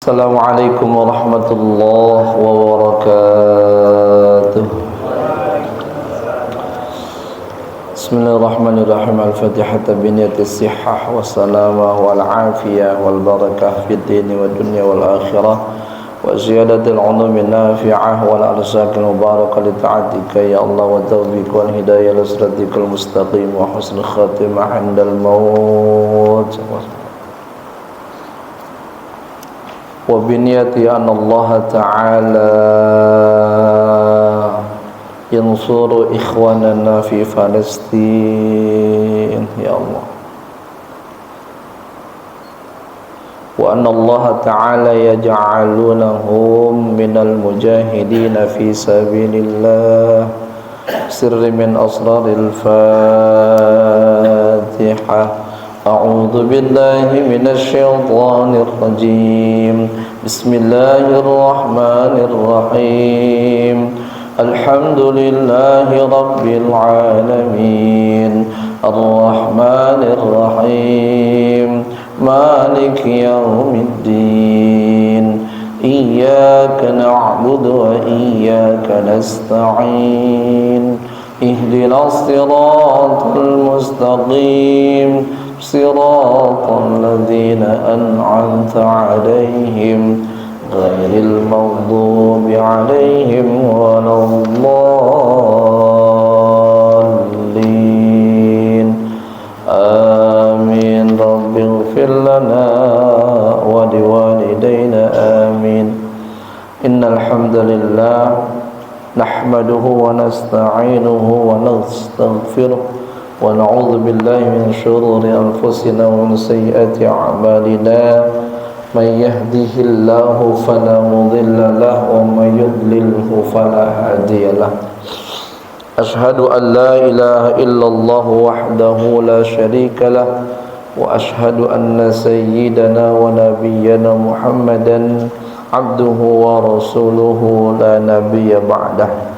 Assalamualaikum warahmatullahi wabarakatuh. Bismillahirrahmanirrahim. Al-Fatihah biniyatis sihhah wassalamah wal afiyah wal barakah fid dini wad dunya wal akhirah wa ziyadatil ulumi nafi'ah wal arzaqil mubarakah li ta'atika ya Allah wa tawfiq wal hidayah li siratikal mustaqim wa husnul khatimah 'indal maut. Wa biniyati anna Allah Ta'ala yansuru ikhwanana fi Palestin ya Allah, wa anna Allah Ta'ala yaj'alunahum minal mujahidina fi sabilillah sirri min asraril Fatihah. A'udzu billahi minasy syaithanir rajim. Bismillahirrahmanirrahim. Alhamdulillahi rabbil alamin. Arrahmanir rahim. Maliki yaumiddin. Iyyaka na'budu wa iyyaka nasta'in. Ihdinas siratal mustaqim. صراط الذين أنعمت عليهم غير المغضوب عليهم ولا الضالين آمين رب اغفر لنا ولوالدينا آمين إن الحمد لله نحمده ونستعينه ونستغفره ونعوذ بالله من شرور أنفسنا ومن سيئات أعمالنا من يهده الله فلا مضل له ومن يضلله فلا هادي له أشهد أن لا إله إلا الله وحده لا شريك له وأشهد أن سيدنا ونبينا محمدا عبده ورسوله لا نبي بعده.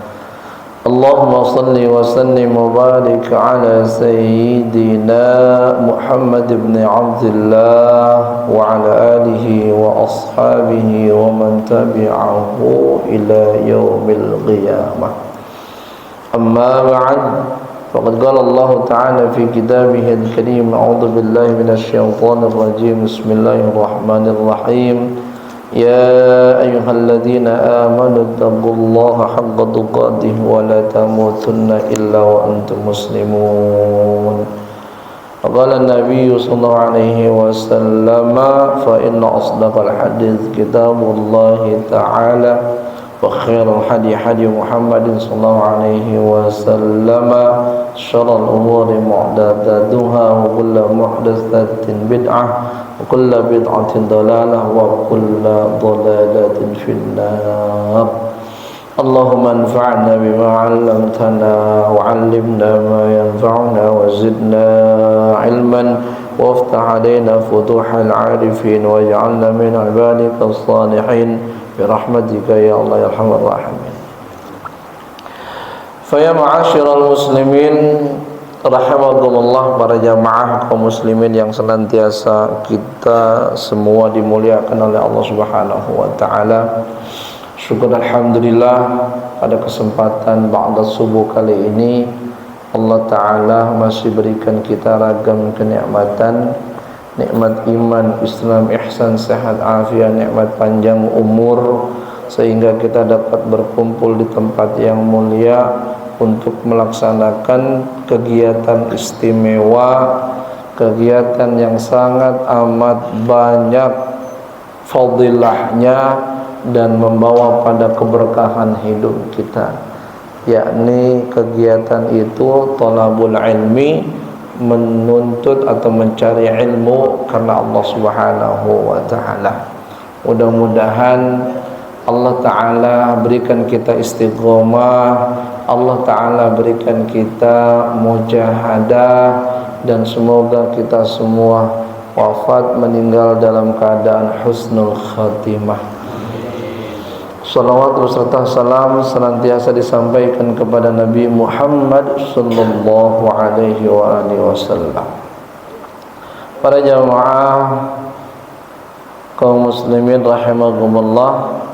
Allahumma salli wa sallim wa barik ala sayyidina Muhammad ibn Abdullah wa ala alihi wa ashabihi wa man tabi'ahu ila yaumil qiyamah. Amma ba'd, faqad qala Allah ta'ala fi kitabihi al-karim, a'udzu billahi minasy syaithanir rajim. Bismillahirrahmanirrahim. يا أيها الذين آمنوا اتقوا الله حق تقاته ولا تموتن إلا وأنتم مسلمون. قال النبي صلى الله عليه وسلم فإن أصدق الحديث كتاب الله تعالى وخير الهدي هدي محمد صلى الله عليه وسلم شر الأمور محدثاتها وكل محدثة بدعة وكل بدعة ضلالة وكل ضلالة في النار. اللهم انفعنا بما علمتنا وعلمنا ما ينفعنا وزدنا علما وافتح علينا فتوح العارفين واجعلنا من عبادك الصالحين برحمتك يا الله يا أرحم الراحمين. Faya ma'asyiral muslimin rahimakumullah, para jamaah kaum muslimin yang senantiasa kita semua dimuliakan oleh Allah Subhanahu wa taala. Syukur alhamdulillah pada kesempatan ba'da subuh kali ini Allah taala masih berikan kita ragam kenikmatan, nikmat iman, Islam, ihsan, sehat, afiat, nikmat panjang umur, sehingga kita dapat berkumpul di tempat yang mulia untuk melaksanakan kegiatan istimewa, kegiatan yang sangat amat banyak fadilahnya dan membawa pada keberkahan hidup kita, yakni kegiatan itu thalabul ilmi, menuntut atau mencari ilmu karena Allah Subhanahu wa taala. Mudah-mudahan Allah taala berikan kita istiqomah, Allah taala berikan kita mujahadah, dan semoga kita semua wafat meninggal dalam keadaan husnul khatimah. Salawat beserta salam senantiasa disampaikan kepada Nabi Muhammad sallallahu alaihi wasallam. Para jamaah Kaum muslimin rahimakumullah,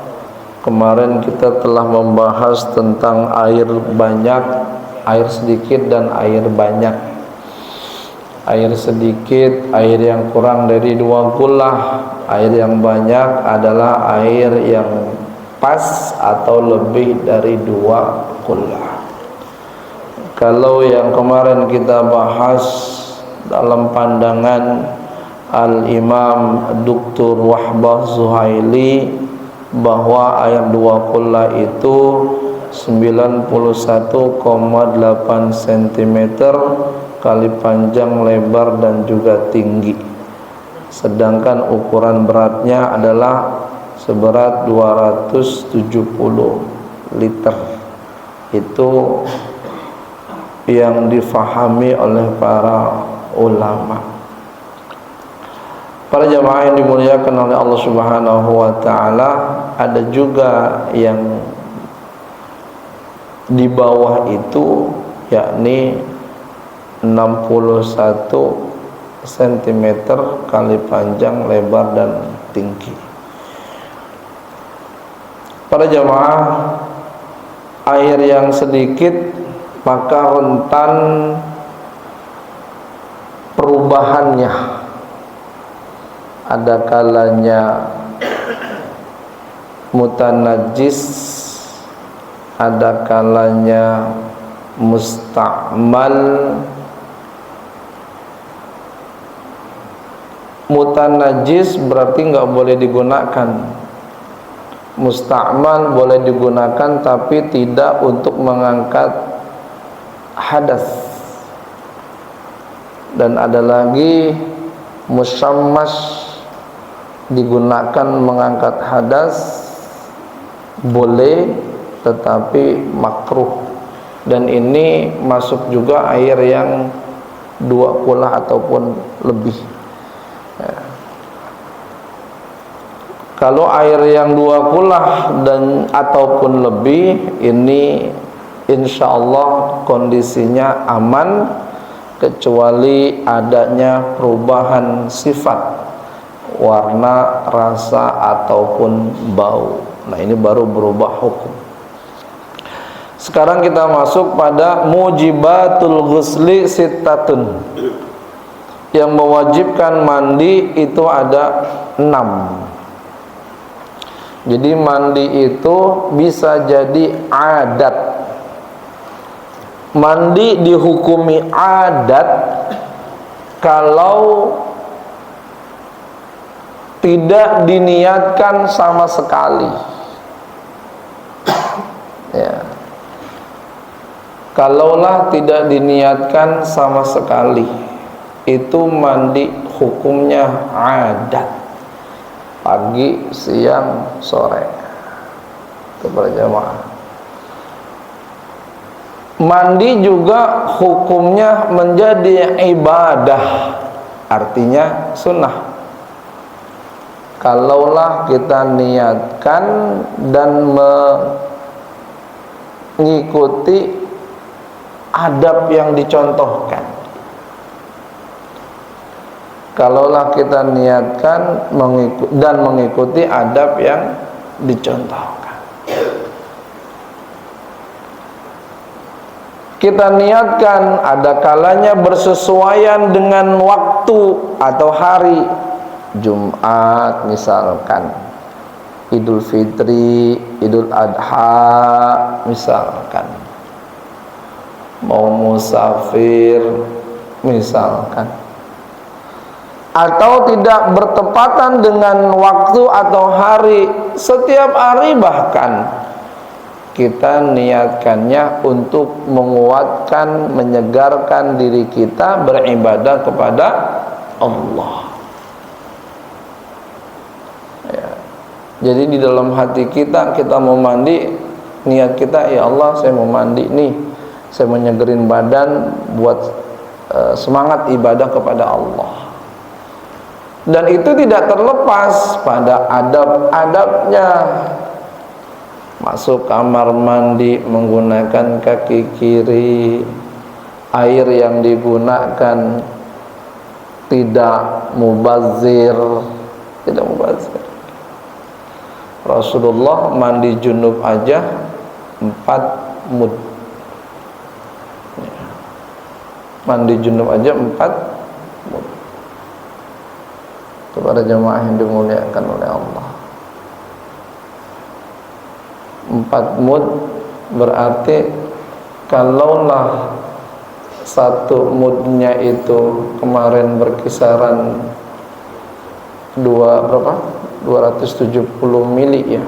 kemarin kita telah membahas tentang air banyak, air sedikit dan air banyak. Air sedikit, air yang kurang dari 2 kullah. Air yang banyak adalah air yang pas atau lebih dari 2 kullah. Kalau yang kemarin kita bahas dalam pandangan Al-Imam Dr. Wahbah Zuhaili, bahwa air 2 kullah itu 91,8 cm kali panjang, lebar dan juga tinggi. Sedangkan ukuran beratnya adalah seberat 270 liter. Itu yang difahami oleh para ulama. Para jamaah yang dimuliakan oleh Allah Subhanahu wa taala, ada juga yang di bawah itu, yakni 61 cm kali panjang, lebar dan tinggi. Para jamaah, air yang sedikit maka rentan perubahannya. Ada kalanya mutanajis, ada kalanya musta'mal. Mutanajis berarti nggak boleh digunakan. Musta'mal boleh digunakan tapi tidak untuk mengangkat hadas. Dan ada lagi musyammas, digunakan mengangkat hadas, boleh tetapi makruh. Dan ini masuk juga air yang 2 kullah ataupun lebih. Kalau air yang 2 kullah dan ataupun lebih, ini insyaallah kondisinya aman, kecuali adanya perubahan sifat, warna, rasa ataupun bau. Nah, ini baru berubah hukum. Sekarang kita masuk pada mujibatul ghusli sittatun. Yang mewajibkan mandi itu ada 6. Jadi mandi itu bisa jadi adat. Mandi dihukumi adat kalau tidak diniatkan sama sekali. Ya. Kalaulah tidak diniatkan sama sekali, itu mandi hukumnya adat. Pagi, siang, sore. Kepada jamaah. Mandi juga hukumnya menjadi ibadah, artinya sunnah. Kalaulah kita niatkan dan mengikuti adab yang dicontohkan. Kalaulah kita niatkan dan mengikuti adab yang dicontohkan. Kita niatkan, ada kalanya bersesuaian dengan waktu atau hari. Jumat misalkan, Idul Fitri, Idul Adha misalkan, mau musafir misalkan, atau tidak bertepatan dengan waktu atau hari, setiap hari bahkan kita niatkannya untuk menguatkan, menyegarkan diri kita beribadah kepada Allah. Ya. Jadi di dalam hati kita mau mandi, niat kita, ya Allah saya mau mandi nih, saya menyegerin badan buat semangat ibadah kepada Allah. Dan itu tidak terlepas pada adab-adabnya. Masuk kamar mandi menggunakan kaki kiri, air yang digunakan tidak mubazir, tidak mubazir. Rasulullah mandi junub aja 4 mud. Mandi junub aja 4 mud. Kepada jamaah yang dimuliakan oleh Allah, 4 mud berarti kalaulah 1 mudnya itu kemarin berkisaran 270 mili ya,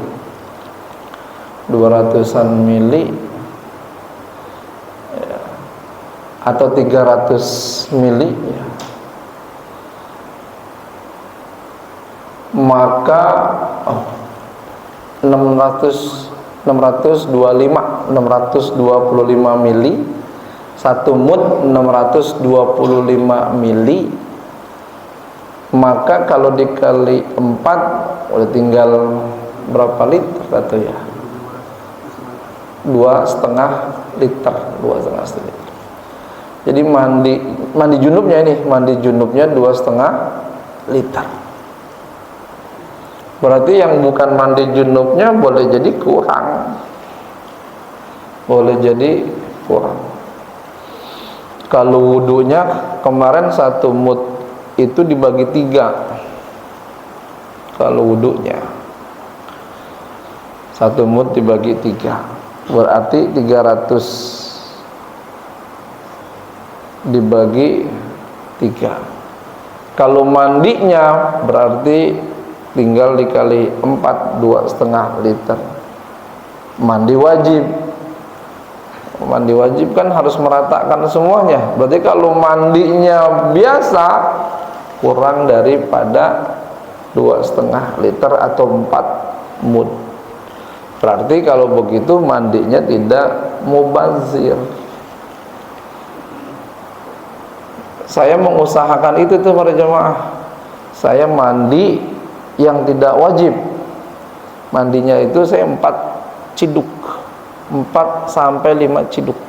200-an mili ya, atau 300 mili ya, maka 625 mili, 1 mud 625 mili, maka kalau dikali 4 udah tinggal berapa liter atau ya, 2,5 liter, 2,5 liter. Jadi mandi junubnya 2,5 liter. Berarti yang bukan mandi junubnya boleh jadi kurang. Kalau wudunya kemarin 1 mud itu dibagi 3. Kalau wudunya 1 mud dibagi 3 berarti 300 dibagi 3. Kalau mandinya berarti tinggal dikali 4, 2,5 liter. Mandi wajib kan harus meratakan semuanya. Berarti kalau mandinya biasa kurang daripada 2,5 liter atau 4 mud. Berarti kalau begitu mandinya tidak mubazir. Saya mengusahakan itu tuh para jemaah. Saya mandi yang tidak wajib. Mandinya itu saya 4 ciduk. 4 sampai 5 ciduk.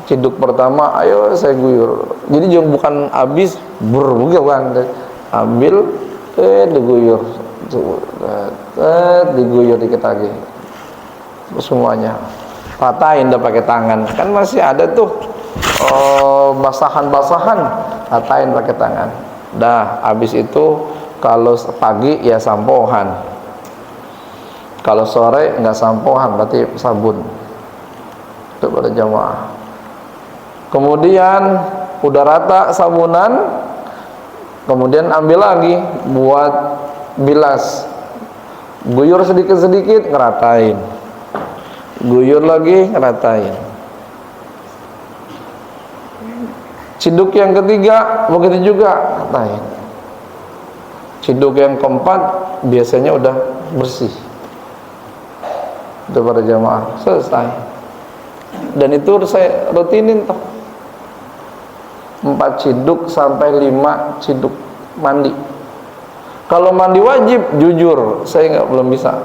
Ciduk pertama, ayo saya guyur. Jadi jangan bukan habis bukan. Ambil, diguyur. Diguyur dikit lagi. Semuanya. Patahin dah pakai tangan. Kan masih ada tuh basahan-basahan. Patahin pakai tangan. Dah, habis itu kalau pagi ya sampoan. Kalau sore enggak sampoan, berarti sabun. Itu pada jamaah. Kemudian udah rata sabunan, kemudian ambil lagi buat bilas. Guyur sedikit-sedikit, ngeratain. Guyur lagi, ngeratain. Ciduk yang ketiga begitu juga, ngeratain. Ciduk yang keempat biasanya udah bersih. Itu para jamaah, selesai. Dan itu saya rutinin toh, 4 ciduk sampai 5 ciduk mandi. Kalau mandi wajib, jujur saya belum bisa.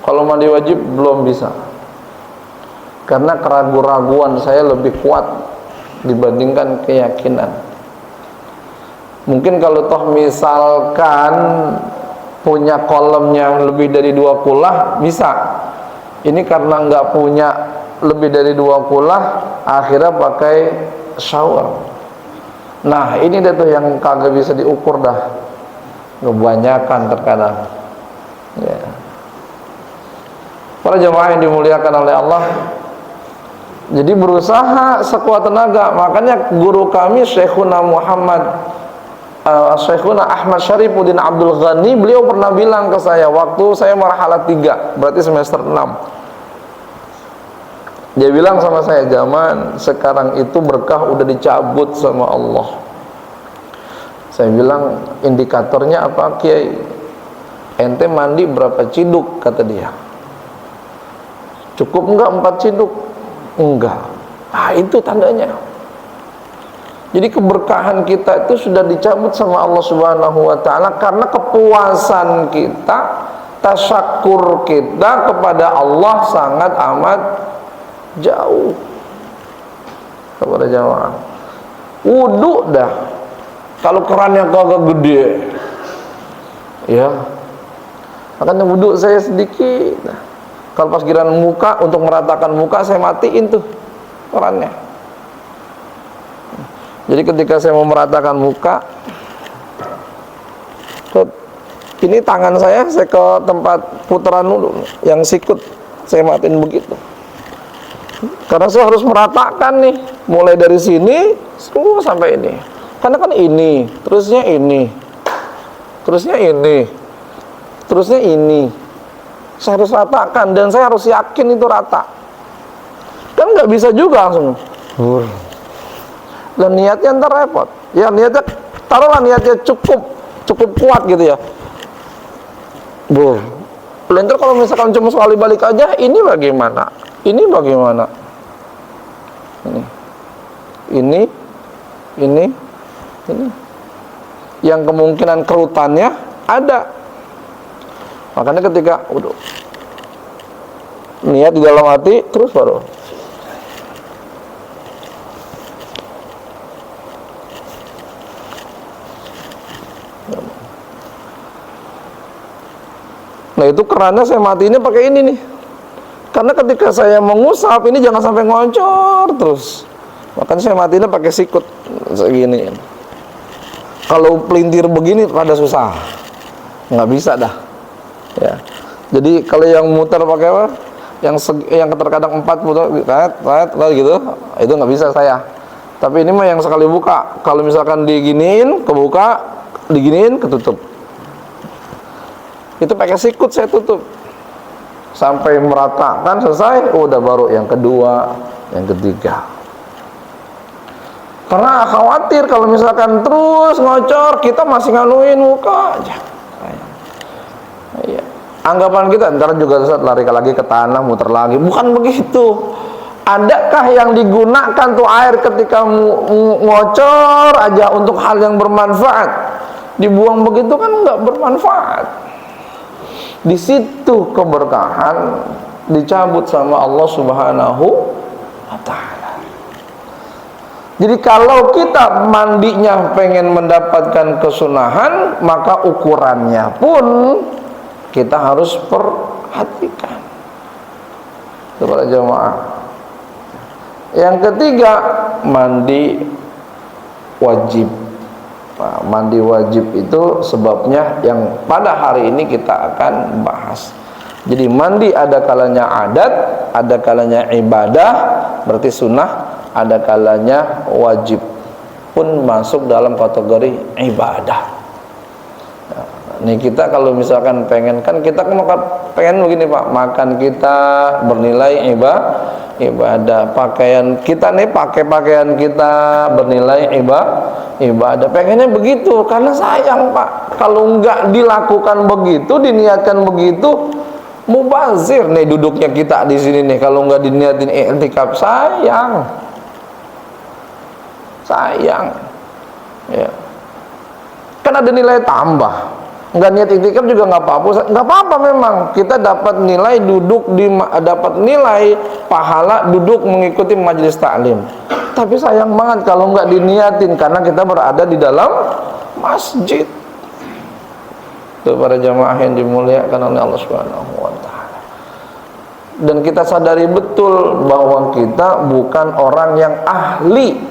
Kalau mandi wajib belum bisa, karena keraguan-raguan saya lebih kuat dibandingkan keyakinan. Mungkin kalau toh misalkan punya kolamnya lebih dari 2 kulah bisa. Ini karena nggak punya lebih dari 2 kulah, akhirnya pakai shower. Nah ini dah tuh yang kagak bisa diukur dah, kebanyakan terkadang ya. Para jemaah yang dimuliakan oleh Allah, jadi berusaha sekuat tenaga. Makanya guru kami Syekhuna Syekhuna Ahmad Syarifuddin Abdul Ghani, beliau pernah bilang ke saya waktu saya marhalah 3, berarti semester 6. Dia bilang sama saya, zaman sekarang itu berkah udah dicabut sama Allah. Saya bilang, indikatornya apa Kiai? Ente mandi berapa ciduk? Kata dia. Cukup enggak 4 ciduk? Enggak. Ah itu tandanya. Jadi keberkahan kita itu sudah dicabut sama Allah Subhanahu wa taala karena kepuasan kita, tasyakur kita kepada Allah sangat amat jauh. Kepada jamaah. Wudu dah. Kalau kerannya kagak gede, ya, makanya wudhu saya sedikit. Kalau pas giliran muka, untuk meratakan muka saya matiin tuh kerannya. Jadi ketika saya mau meratakan muka, ini tangan saya ke tempat putaran dulu, yang sikut saya matiin begitu. Karena saya harus meratakan nih, mulai dari sini semua sampai ini. Karena kan ini, terusnya ini, terusnya ini, terusnya ini. Saya harus ratakan dan saya harus yakin itu rata. Kan nggak bisa juga langsung. Dan niatnya ntar repot. Ya niatnya, taruhlah niatnya cukup kuat gitu ya. Ntar kalau misalkan cuma sekali balik aja, ini bagaimana? Ini bagaimana? Ini. Yang kemungkinan kerutannya ada. Makanya ketika niat di dalam hati, terus baru nah itu kerannya saya matiinnya pakai ini nih. Karena ketika saya mengusap ini jangan sampai ngocor terus. Makanya saya matiinnya pakai sikut segini. Kalau pelintir begini rada susah, nggak bisa dah. Ya. Jadi kalau yang muter pakai apa? Yang terkadang 4 muter, gitu, itu nggak bisa saya. Tapi ini mah yang sekali buka. Kalau misalkan diginiin, kebuka, diginiin, ketutup. Itu pakai sikut saya tutup sampai meratakan selesai, udah baru yang kedua, yang ketiga. Karena khawatir kalau misalkan terus ngocor, kita masih nganuin muka aja. Iya. Anggapan kita ntar juga lari lagi ke tanah, muter lagi. Bukan begitu. Adakah yang digunakan tuh air ketika ngocor aja untuk hal yang bermanfaat? Dibuang begitu kan nggak bermanfaat. Di situ keberkahan dicabut sama Allah Subhanahu wa Ta'ala. Jadi kalau kita mandinya pengen mendapatkan kesunahan, maka ukurannya pun kita harus perhatikan. Kepada jemaah. Yang ketiga, mandi wajib. Nah, mandi wajib itu sebabnya yang pada hari ini kita akan bahas. Jadi mandi ada kalanya adat, ada kalanya ibadah, berarti sunnah, ada kalanya wajib pun masuk dalam kategori ibadah. Nah, ini kita kalau misalkan pengen, kan kita pengen begini Pak, makan kita bernilai ibadah, pakaian kita nih, pakai pakaian kita bernilai ibadah, pengennya begitu. Karena sayang Pak, kalau nggak dilakukan begitu, diniatkan begitu, mubazir nih duduknya kita di sini nih. Kalau nggak diniatin i'tikaf, sayang, ya. Kan ada nilai tambah. Nggak niat i'tikaf juga nggak apa-apa memang. Kita dapat nilai dapat nilai pahala duduk mengikuti majelis taklim. Tapi sayang banget kalau nggak diniatin, karena kita berada di dalam masjid. Itu para jamaah yang dimuliakan oleh Allah Subhanahu wa Ta'ala. Dan kita sadari betul bahwa kita bukan orang yang ahli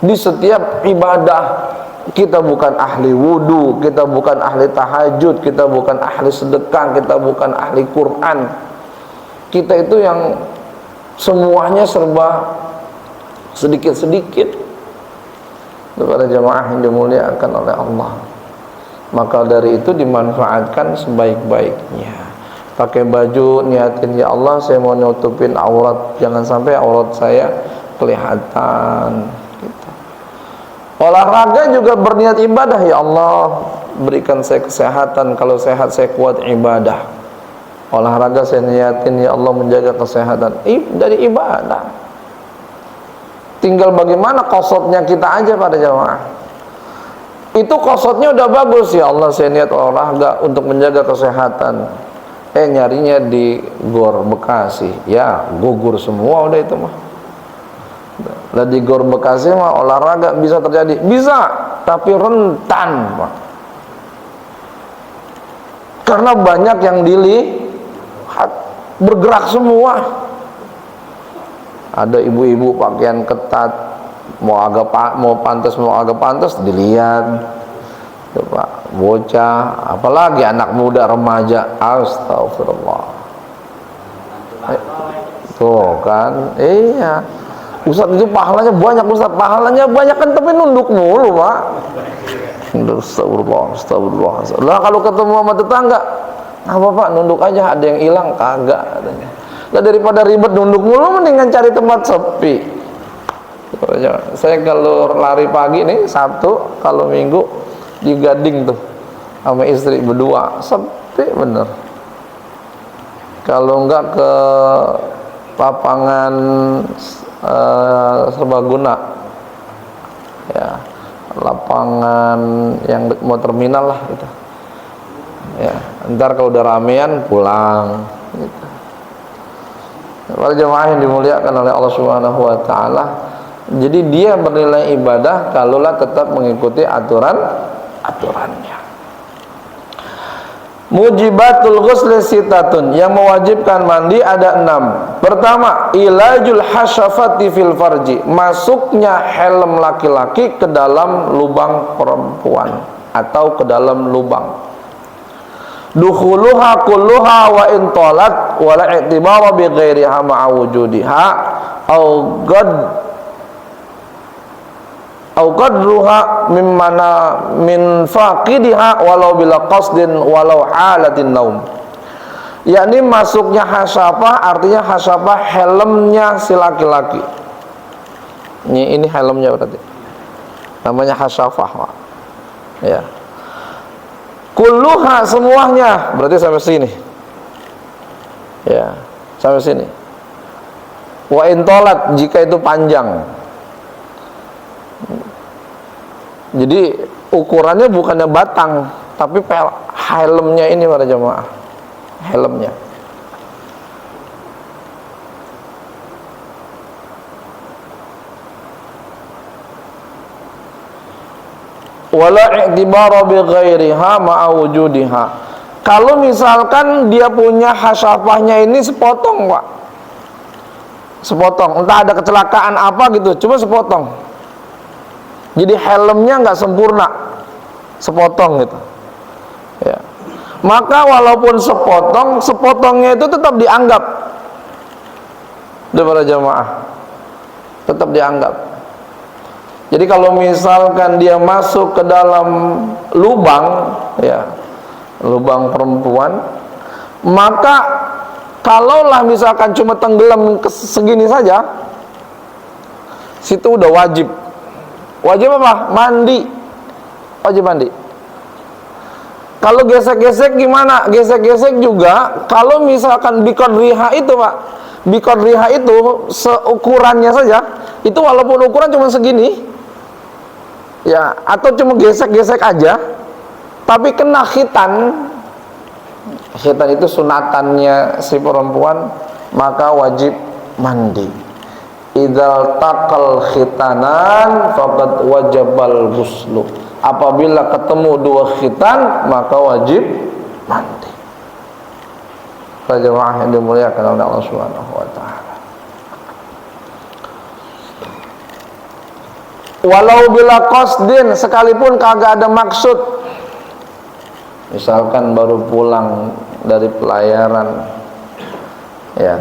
di setiap ibadah. Kita bukan ahli wudu, kita bukan ahli tahajud, kita bukan ahli sedekah, kita bukan ahli Quran. Kita itu yang semuanya serba sedikit-sedikit. Kepada jamaah yang dimuliakan oleh Allah, maka dari itu dimanfaatkan sebaik-baiknya. Pakai baju niatin, ya Allah saya mau nutupin aurat, jangan sampai aurat saya kelihatan gitu. Olahraga juga berniat ibadah, ya Allah berikan saya kesehatan, kalau sehat saya kuat ibadah. Olahraga saya niatin, ya Allah menjaga kesehatan, dari ibadah. Tinggal bagaimana qasdnya kita aja pada jamaah. Itu qasdnya udah bagus, ya Allah saya niat olahraga untuk menjaga kesehatan. Nyarinya di Gor Bekasi, ya gugur semua udah itu mah. Lah di Gor Bekasi mah olahraga bisa terjadi, bisa. tapi rentan, Pak. Karena banyak yang dilihat, bergerak semua. Ada ibu-ibu pakaian ketat, mau pantas mau agak pantas dilihat. Tuh, Pak, bocah, apalagi anak muda remaja, astagfirullah. Tuh kan, iya. Ustadz itu pahalanya banyak, Ustadz pahalanya banyak kan, tapi nunduk mulu, Pak. Astagfirullah, astagfirullah. Lah kalau ketemu sama tetangga, apa Pak, nunduk aja, ada yang hilang kagak katanya. Lah daripada ribet nunduk mulu, mendingan cari tempat sepi. Saya kalau lari pagi nih Sabtu, kalau Minggu di Gading tuh sama istri berdua, sepi bener. Kalau enggak ke lapangan serbaguna, ya, lapangan yang mau terminal lah gitu. Ya, ntar kalau udah ramean pulang gitu. Para jemaah yang dimuliakan oleh Allah Subhanahu wa taala, jadi dia bernilai ibadah kalaulah tetap mengikuti aturannya. Mujibatul ghusli sitatun, yang mewajibkan mandi ada 6. Pertama, ilajul hasyafati fil farji, masuknya helm laki-laki ke dalam lubang perempuan atau ke dalam lubang. Dukhuluha kulluha wa in talat wa la i'tibara bi ghairiha ma'a wujudiha au qadruha min faqidiha walau bila qasdin walau halatin naum. Yakni masuknya hasyafah, artinya hasyafah helmnya si laki-laki. Ini helmnya berarti. Namanya hasyafah, Pak. Ya. Kulluha, semuanya, berarti sampai sini. Ya, sampai sini. Wa intolat, jika itu panjang. Jadi ukurannya bukannya batang, tapi helmnya ini para jemaah, helmnya. Wala i'tibara bi ghairiha ma'a wujudiha. Kalau misalkan dia punya hasyafahnya ini sepotong, Pak. Sepotong, entah ada kecelakaan apa gitu, cuma sepotong. Jadi helmnya nggak sempurna, sepotong gitu. Ya. Maka walaupun sepotong, sepotongnya itu tetap dianggap para jamaah, tetap dianggap. Jadi kalau misalkan dia masuk ke dalam lubang, ya, lubang perempuan, maka kalaulah misalkan cuma tenggelam segini saja, situ udah wajib. Wajib apa? Mandi. Wajib mandi. Kalau gesek-gesek gimana? Gesek-gesek juga kalau misalkan biqadriha itu, Pak. Biqadriha itu seukurannya saja, itu walaupun ukuran cuma segini, ya, atau cuma gesek-gesek aja, tapi kena khitan. Khitan itu sunatannya si perempuan, maka wajib mandi. Idzal taqal khitanan faqad wajabal ghuslu. Apabila ketemu dua khitan, maka wajib mandi. Jemaah yang dimuliakan oleh Allah Subhanahu wa taala. Walau bila qasdin, sekalipun kagak ada maksud. Misalkan baru pulang dari pelayaran, ya,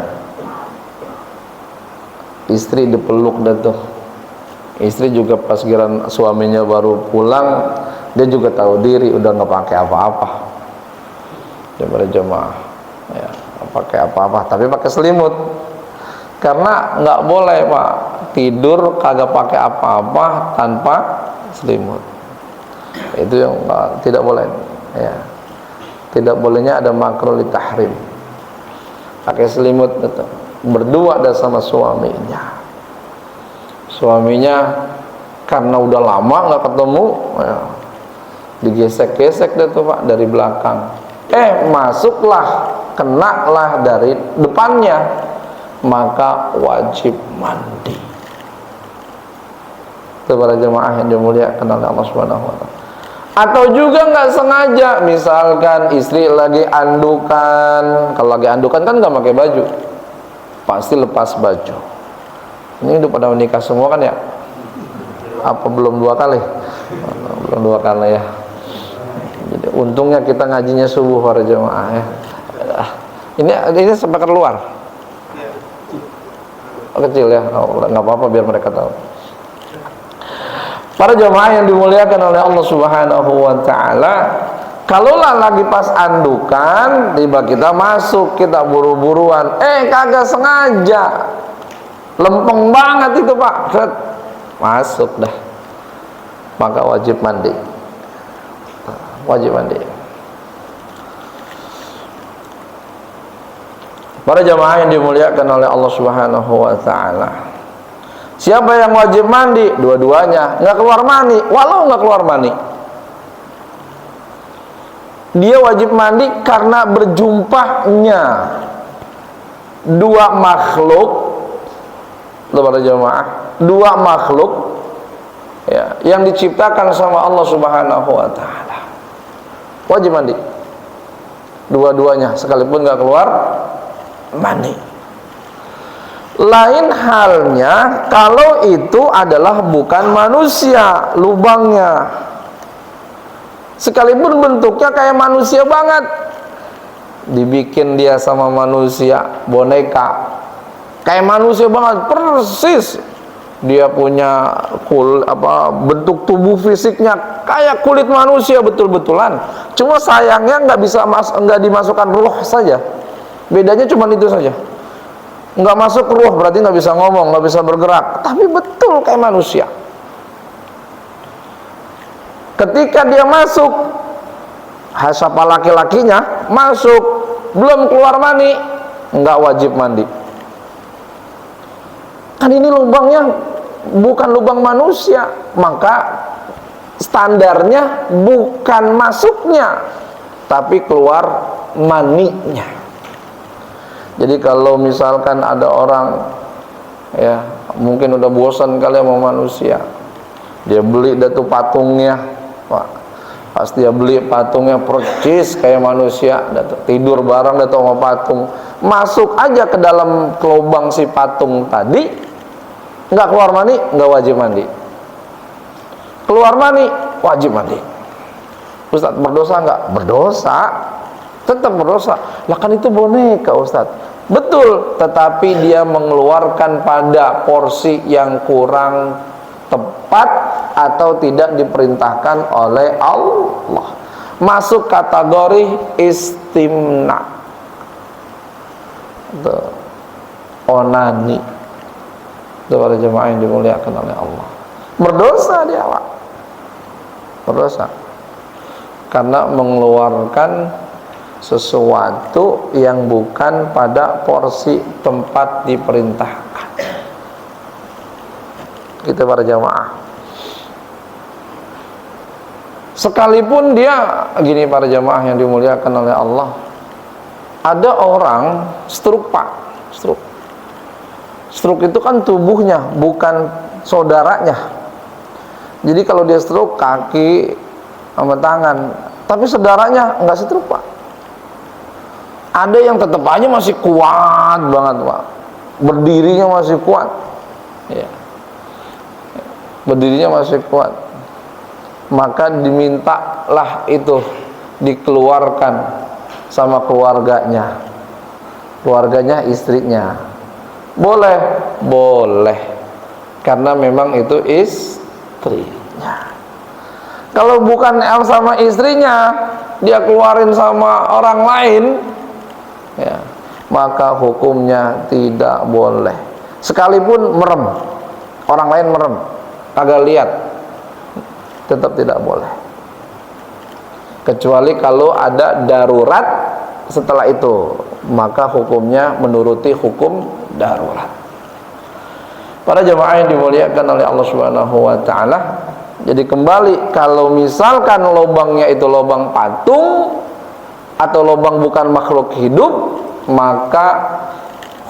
istri dipeluk dah tuh. Istri juga pas giliran suaminya baru pulang, dia juga tahu diri, udah nggak pakai apa-apa. Daripada jemaah, ya, nggak pakai apa-apa, tapi pakai selimut. Karena nggak boleh, Pak, tidur kagak pakai apa-apa tanpa selimut. Itu yang tidak boleh, ya. Tidak bolehnya ada makruh li tahrim. Pakai selimut gitu. Berdua dah sama suaminya. Suaminya karena udah lama nggak ketemu, ya, digesek-gesek dah tuh, Pak, dari belakang. Masuklah, kenalah dari depannya, maka wajib mandi. Para jemaah yang dimuliakan oleh Allah Subhanahu wa taala. Atau juga nggak sengaja, misalkan istri lagi andukan. Kalau lagi andukan kan nggak pakai baju, pasti lepas baju. Ini udah pada menikah semua kan ya? Apa belum 2 kali? Belum 2 kali ya. Jadi untungnya kita ngajinya subuh para jemaah ya. Ini sampai keluar. Kecil ya, nggak apa-apa biar mereka tahu. Para jemaah yang dimuliakan oleh Allah Subhanahu wa taala, kalaulah lagi pas andukan, tiba kita masuk, kita buru-buruan, kagak sengaja, lempeng banget itu Pak, masuk dah, maka wajib mandi, wajib mandi. Para jemaah yang dimuliakan oleh Allah Subhanahu wa taala, siapa yang wajib mandi? Dua-duanya. Nggak keluar mani, walau nggak keluar mani, dia wajib mandi karena berjumpahnya 2 makhluk. Para jemaah, 2 makhluk ya, yang diciptakan sama Allah Subhanahu wa taala. Wajib mandi dua-duanya, sekalipun nggak keluar mani. Lain halnya kalau itu adalah bukan manusia lubangnya, sekalipun bentuknya kayak manusia banget, dibikin dia sama manusia, boneka kayak manusia banget persis, dia punya bentuk tubuh fisiknya kayak kulit manusia betul-betulan, cuma sayangnya nggak dimasukkan ruh saja. Bedanya cuma itu saja, nggak masuk ruh, berarti nggak bisa ngomong, nggak bisa bergerak, tapi betul kayak manusia. Ketika dia masuk, siapa laki-lakinya masuk, belum keluar mani, nggak wajib mandi. Kan ini lubangnya bukan lubang manusia, maka standarnya bukan masuknya, tapi keluar maninya. Jadi kalau misalkan ada orang ya mungkin udah bosan kali sama manusia, dia beli dah tuh patungnya, Pak. Pas dia beli patungnya percis kayak manusia, tidur bareng dah tuh sama patung, masuk aja ke dalam lubang si patung tadi, nggak keluar mani, nggak wajib mandi. Keluar mani, wajib mandi. Ustaz, berdosa nggak? Berdosa, tetap berdosa. Lah kan itu boneka Ustaz. Betul, tetapi dia mengeluarkan pada porsi yang kurang tepat atau tidak diperintahkan oleh Allah, masuk kategori istimna, onani. Para jemaah yang dimuliakan oleh Allah, berdosa dia Pak, berdosa karena mengeluarkan sesuatu yang bukan pada porsi tempat diperintahkan. Kita para jamaah, sekalipun dia gini para jamaah yang dimuliakan oleh Allah, ada orang stroke Pak, stroke itu kan tubuhnya bukan saudaranya. Jadi kalau dia stroke kaki sama tangan, tapi saudaranya enggak stroke Pak. Ada yang tetap aja masih kuat banget Pak, berdirinya masih kuat ya. Berdirinya masih kuat, maka dimintalah itu dikeluarkan sama keluarganya, istrinya. Boleh, karena memang itu istrinya. Kalau bukan El sama istrinya, dia keluarin sama orang lain ya, maka hukumnya tidak boleh. Sekalipun merem, orang lain merem, kagak lihat, tetap tidak boleh. Kecuali kalau ada darurat setelah itu, maka hukumnya menuruti hukum darurat. Para jemaah yang dimuliakan oleh Allah Subhanahu wa taala, jadi kembali, kalau misalkan lubangnya itu lubang patung atau lubang bukan makhluk hidup, maka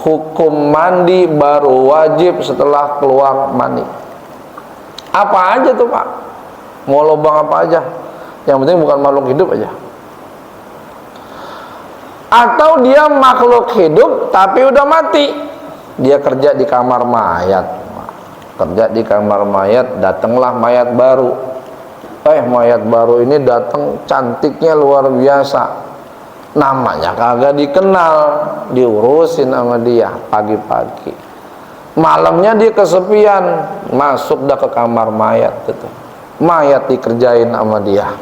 hukum mandi baru wajib setelah keluar mani. Apa aja tuh Pak, mau lubang apa aja, yang penting bukan makhluk hidup aja. Atau dia makhluk hidup tapi udah mati, dia kerja di kamar mayat, kerja di kamar mayat, datanglah mayat baru. Mayat baru ini datang cantiknya luar biasa, namanya kagak dikenal, diurusin sama dia pagi-pagi. Malamnya dia kesepian, masuk dah ke kamar mayat itu. Mayat dikerjain sama dia.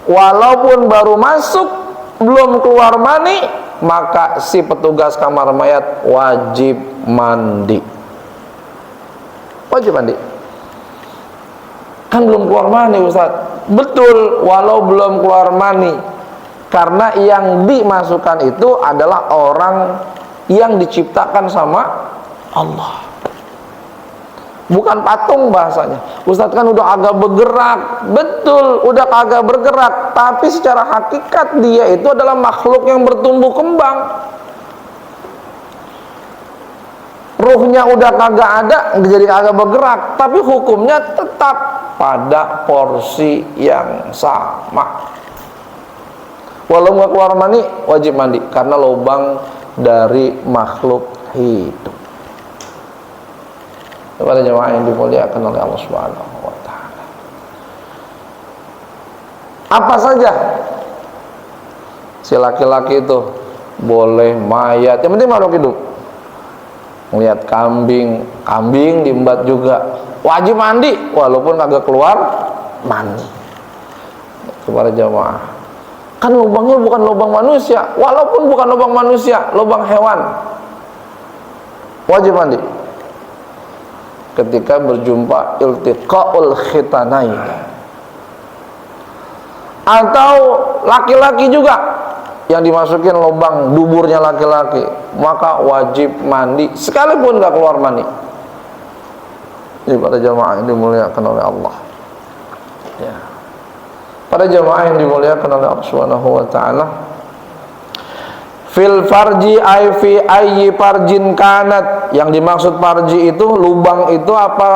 Walaupun baru masuk, belum keluar mani, maka si petugas kamar mayat wajib mandi. Wajib mandi. Kan belum keluar mani Ustaz. Betul, walau belum keluar mani. Karena yang dimasukkan itu adalah orang yang diciptakan sama Allah, bukan patung bahasanya. Ustadz kan udah agak bergerak, betul, udah agak bergerak, tapi secara hakikat dia itu adalah makhluk yang bertumbuh kembang. Ruhnya udah kagak ada, jadi kagak bergerak, tapi hukumnya tetap pada porsi yang sama. Walau nggak keluar mani, wajib mandi karena lubang dari makhluk hidup. Kepada jemaah yang dimuliakan oleh Allah Subhanahu wa taala. Apa saja si laki-laki itu boleh mayat, yang penting makhluk hidup. Melihat kambing, kambing diembat juga wajib mandi walaupun kagak keluar mani. Kepada jemaah, kan lubangnya bukan lubang manusia, walaupun bukan lubang manusia, lubang hewan, wajib mandi ketika berjumpa iltiqaul khitanain. Atau laki-laki juga yang dimasukin lubang duburnya laki-laki, maka wajib mandi sekalipun gak keluar mani. Ini pada jamaah yang dimuliakan oleh Allah ya. Pada jamaah yang dimuliakan oleh Allah Subhanahu wa taala, fil farji ay fi ayyi farjin kanat, yang dimaksud farji itu lubang itu apa?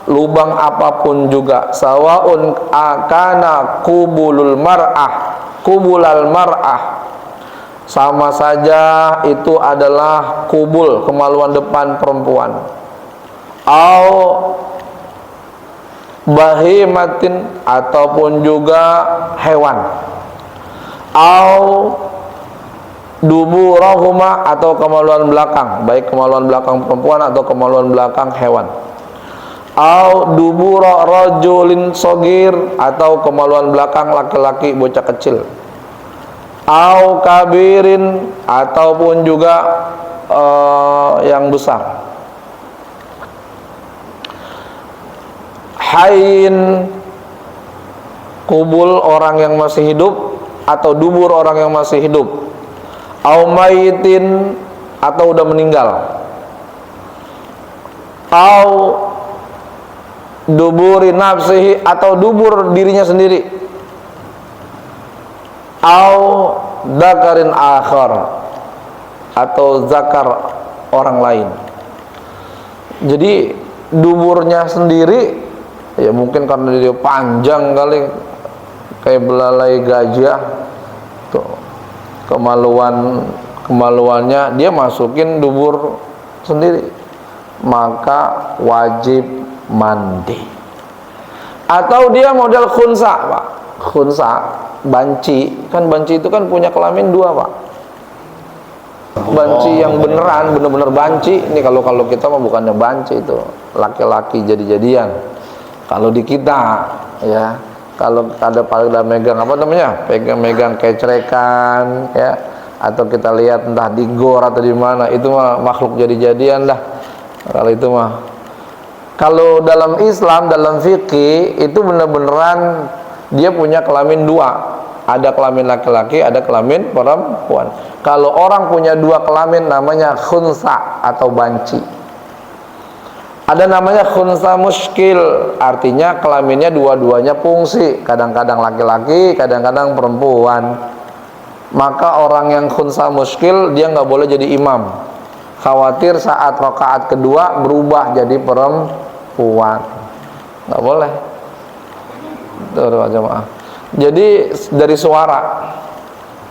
Lubang apapun juga, sawaun akana kubulul mar'ah, kubulal mar'ah, sama saja itu adalah kubul, kemaluan depan perempuan, au bahimatin, ataupun juga hewan, au duburahuma, atau kemaluan belakang, baik kemaluan belakang perempuan atau kemaluan belakang hewan, au dubura rajulin sogir, atau kemaluan belakang laki-laki bocah kecil, au kabirin, ataupun juga yang besar, hayin, kubul orang yang masih hidup atau dubur orang yang masih hidup, au maitin, atau udah meninggal, au duburi nafsihi, atau dubur dirinya sendiri, au dzakarin akhar, atau zakar orang lain. Jadi duburnya sendiri ya mungkin karena dia panjang kali kayak belalai gajah tuh, kemaluannya dia masukin dubur sendiri, maka wajib mandi. Atau dia model khunsa Pak, khunsa, banci, kan banci itu kan punya kelamin dua Pak. Banci yang beneran, bener-bener banci. Ini kalau kita mah bukannya banci, itu laki-laki jadi-jadian. Kalau di kita ya, kalau pada megang apa namanya, pegang-megang kecrekan ya, atau kita lihat entah di gor atau di mana, itu mah makhluk jadi-jadian dah. Kalau itu mah, kalau dalam Islam, dalam fikih itu bener-beneran dia punya kelamin dua. Ada kelamin laki-laki, ada kelamin perempuan. Kalau orang punya dua kelamin namanya khunsa atau banci. Ada namanya khunsa muskil, artinya kelaminnya dua-duanya fungsi, kadang-kadang laki-laki, kadang-kadang perempuan. Maka orang yang khunsa muskil dia nggak boleh jadi imam. Khawatir saat rakaat kedua berubah jadi perempuan. nggak boleh. Tuh jemaah. Jadi dari suara,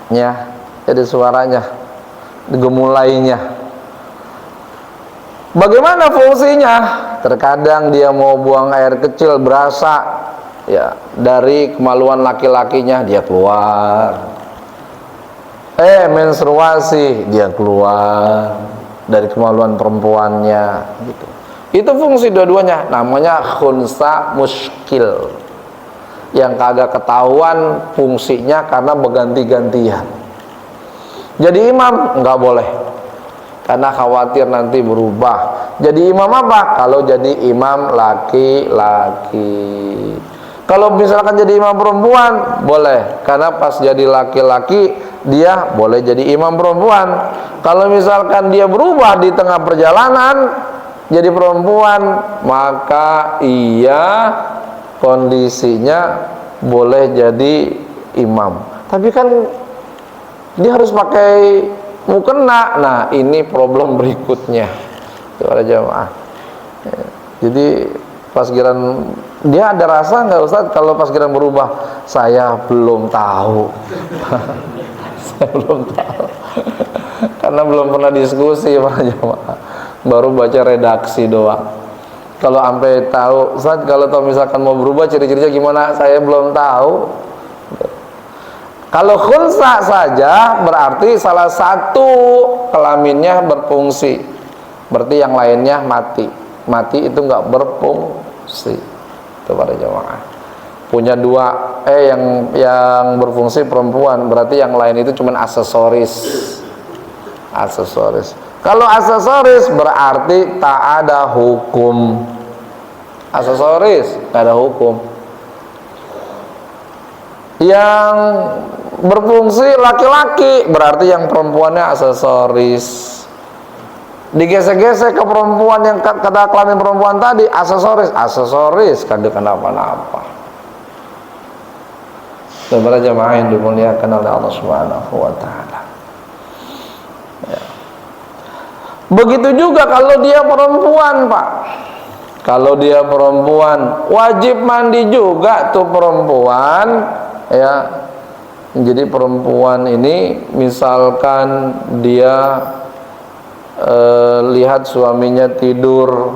ya, jadi suaranya, gemulainya. Bagaimana fungsinya? Terkadang dia mau buang air kecil berasa, ya, dari kemaluan laki-lakinya dia keluar. Menstruasi dia keluar dari kemaluan perempuannya, gitu. Itu fungsi dua-duanya, namanya khunsa muskil, yang kagak ketahuan fungsinya karena berganti-gantian. Jadi imam nggak boleh, karena khawatir nanti berubah. Jadi imam apa? Kalau jadi imam laki-laki. Kalau misalkan jadi imam perempuan boleh, karena pas jadi laki-laki dia boleh jadi imam perempuan. Kalau misalkan dia berubah di tengah perjalanan jadi perempuan, maka ia kondisinya boleh jadi imam. Tapi kan dia harus pakai mukena. Nah, ini problem berikutnya. Itu ada jamaah. Jadi pas giran dia ada rasa nggak Ustaz kalau pas giran berubah? Saya belum tahu. Saya belum tahu. Karena belum pernah diskusi para jamaah. Baru baca redaksi doang. Kalau sampai tahu, Ustaz kalau tahu misalkan mau berubah ciri-cirinya gimana? Saya belum tahu. Kalau khunsa saja berarti salah satu kelaminnya berfungsi, berarti yang lainnya mati. Mati itu nggak berfungsi. Itu para jamaah. Punya dua, yang berfungsi perempuan, berarti yang lain itu cuma aksesoris. Aksesoris. Kalau aksesoris berarti tak ada hukum. Aksesoris tak ada hukum. Yang berfungsi laki-laki berarti yang perempuannya aksesoris. Digesek-gesek ke perempuan yang kata kelamin perempuan tadi aksesoris kagak kenapa-napa. Saudara jamaah yang dimuliakan oleh Allah Subhanahu wa taala. Ya. Begitu juga kalau dia perempuan, Pak. Kalau dia perempuan wajib mandi juga tuh perempuan, ya. Jadi perempuan ini misalkan dia lihat suaminya tidur,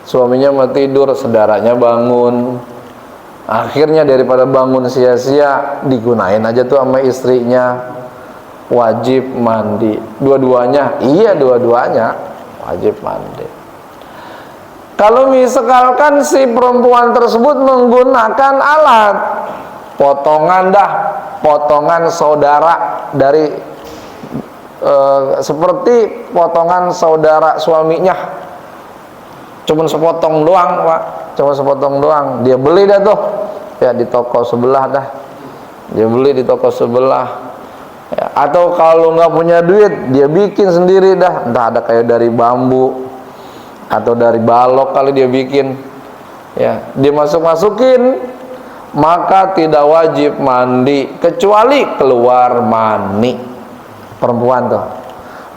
suaminya mau tidur, saudaranya bangun. Akhirnya daripada bangun sia-sia, digunain aja tuh sama istrinya. Wajib mandi. Dua-duanya, iya dua-duanya wajib mandi. Kalau misalkan si perempuan tersebut menggunakan alat potongan saudara dari seperti potongan saudara suaminya, cuman sepotong doang, Pak, cuma sepotong doang, dia beli dah tuh, ya di toko sebelah dah, dia beli di toko sebelah, ya, atau kalau nggak punya duit dia bikin sendiri dah, entah ada kayak dari bambu atau dari balok kali dia bikin, ya, dia masukin, maka tidak wajib mandi kecuali keluar mani. Perempuan tuh.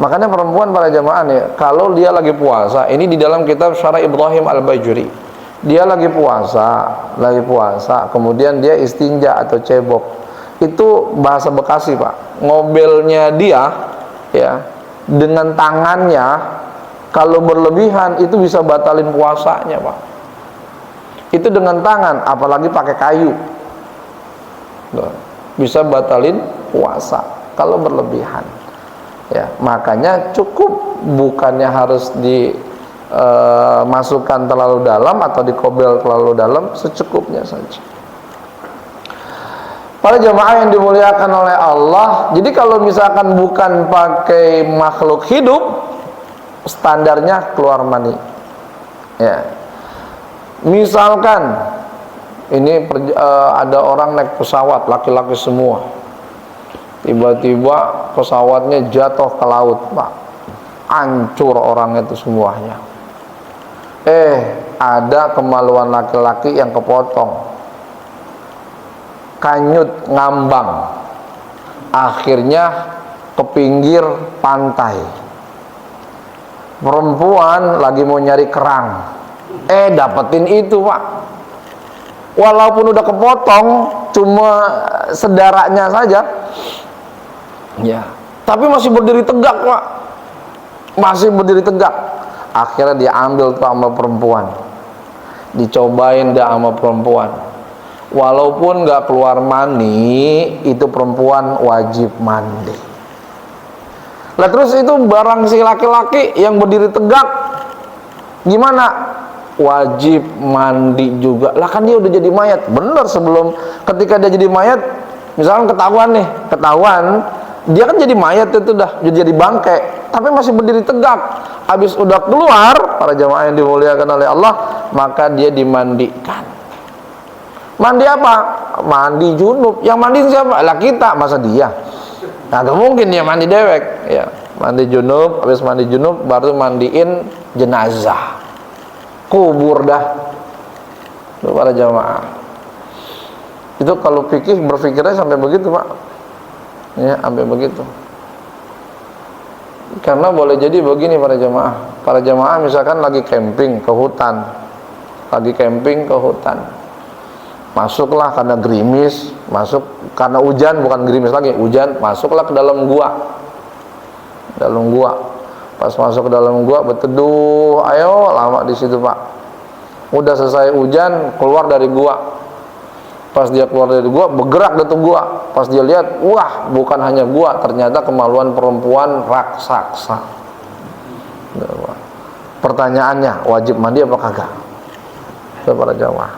Makanya perempuan para jamaah nih, kalau dia lagi puasa, ini di dalam kitab Syarah Ibrahim Al-Bajuri. Dia lagi puasa, kemudian dia istinja atau cebok. Itu bahasa Bekasi, Pak. Ngobelnya dia, ya, dengan tangannya, kalau berlebihan itu bisa batalin puasanya, Pak. Itu dengan tangan, apalagi pakai kayu. Bisa batalin puasa kalau berlebihan, ya. Makanya cukup, bukannya harus dimasukkan terlalu dalam atau dikobel terlalu dalam, secukupnya saja. Para jamaah yang dimuliakan oleh Allah, jadi kalau misalkan bukan pakai makhluk hidup, standarnya keluar mani, ya. Misalkan ini ada orang naik pesawat, laki-laki semua, tiba-tiba pesawatnya jatuh ke laut, Pak, hancur orangnya itu semuanya. Ada kemaluan laki-laki yang kepotong, kanyut ngambang, akhirnya ke pinggir pantai. Perempuan lagi mau nyari kerang, dapetin itu, Pak, walaupun udah kepotong cuma sedaranya saja ya, tapi masih berdiri tegak Pak, masih berdiri tegak. Akhirnya diambil tuh sama perempuan, dicobain dah sama perempuan, walaupun nggak keluar mani, itu perempuan wajib mandi. Lah terus itu barang si laki-laki yang berdiri tegak gimana? Wajib mandi juga. Lah kan dia udah jadi mayat. Bener, sebelum ketika dia jadi mayat, misalkan ketahuan dia kan jadi mayat, itu udah jadi bangkai, tapi masih berdiri tegak. Habis udah keluar, para jamaah yang dimuliakan oleh Allah, maka dia dimandikan. Mandi apa? Mandi junub. Yang mandi siapa? Lah kita, masa dia? Nah, gak mungkin dia mandi dewek ya. Mandi junub, habis mandi junub baru mandiin jenazah, kubur dah. Itu para jamaah. Itu kalau fikih berpikirnya sampai begitu Pak ya, sampai begitu. Karena boleh jadi begini para jamaah misalkan lagi camping ke hutan, masuklah karena gerimis, masuk karena hujan, bukan gerimis lagi, hujan, masuklah ke dalam gua. Pas masuk ke dalam gua berteduh, ayo lama di situ Pak. Udah selesai hujan, keluar dari gua. Pas dia keluar dari gua, bergerak dari gua. Pas dia lihat, wah, bukan hanya gua, ternyata kemaluan perempuan raksasa. Pertanyaannya, wajib mandi apa kagak? Itu para jamaah.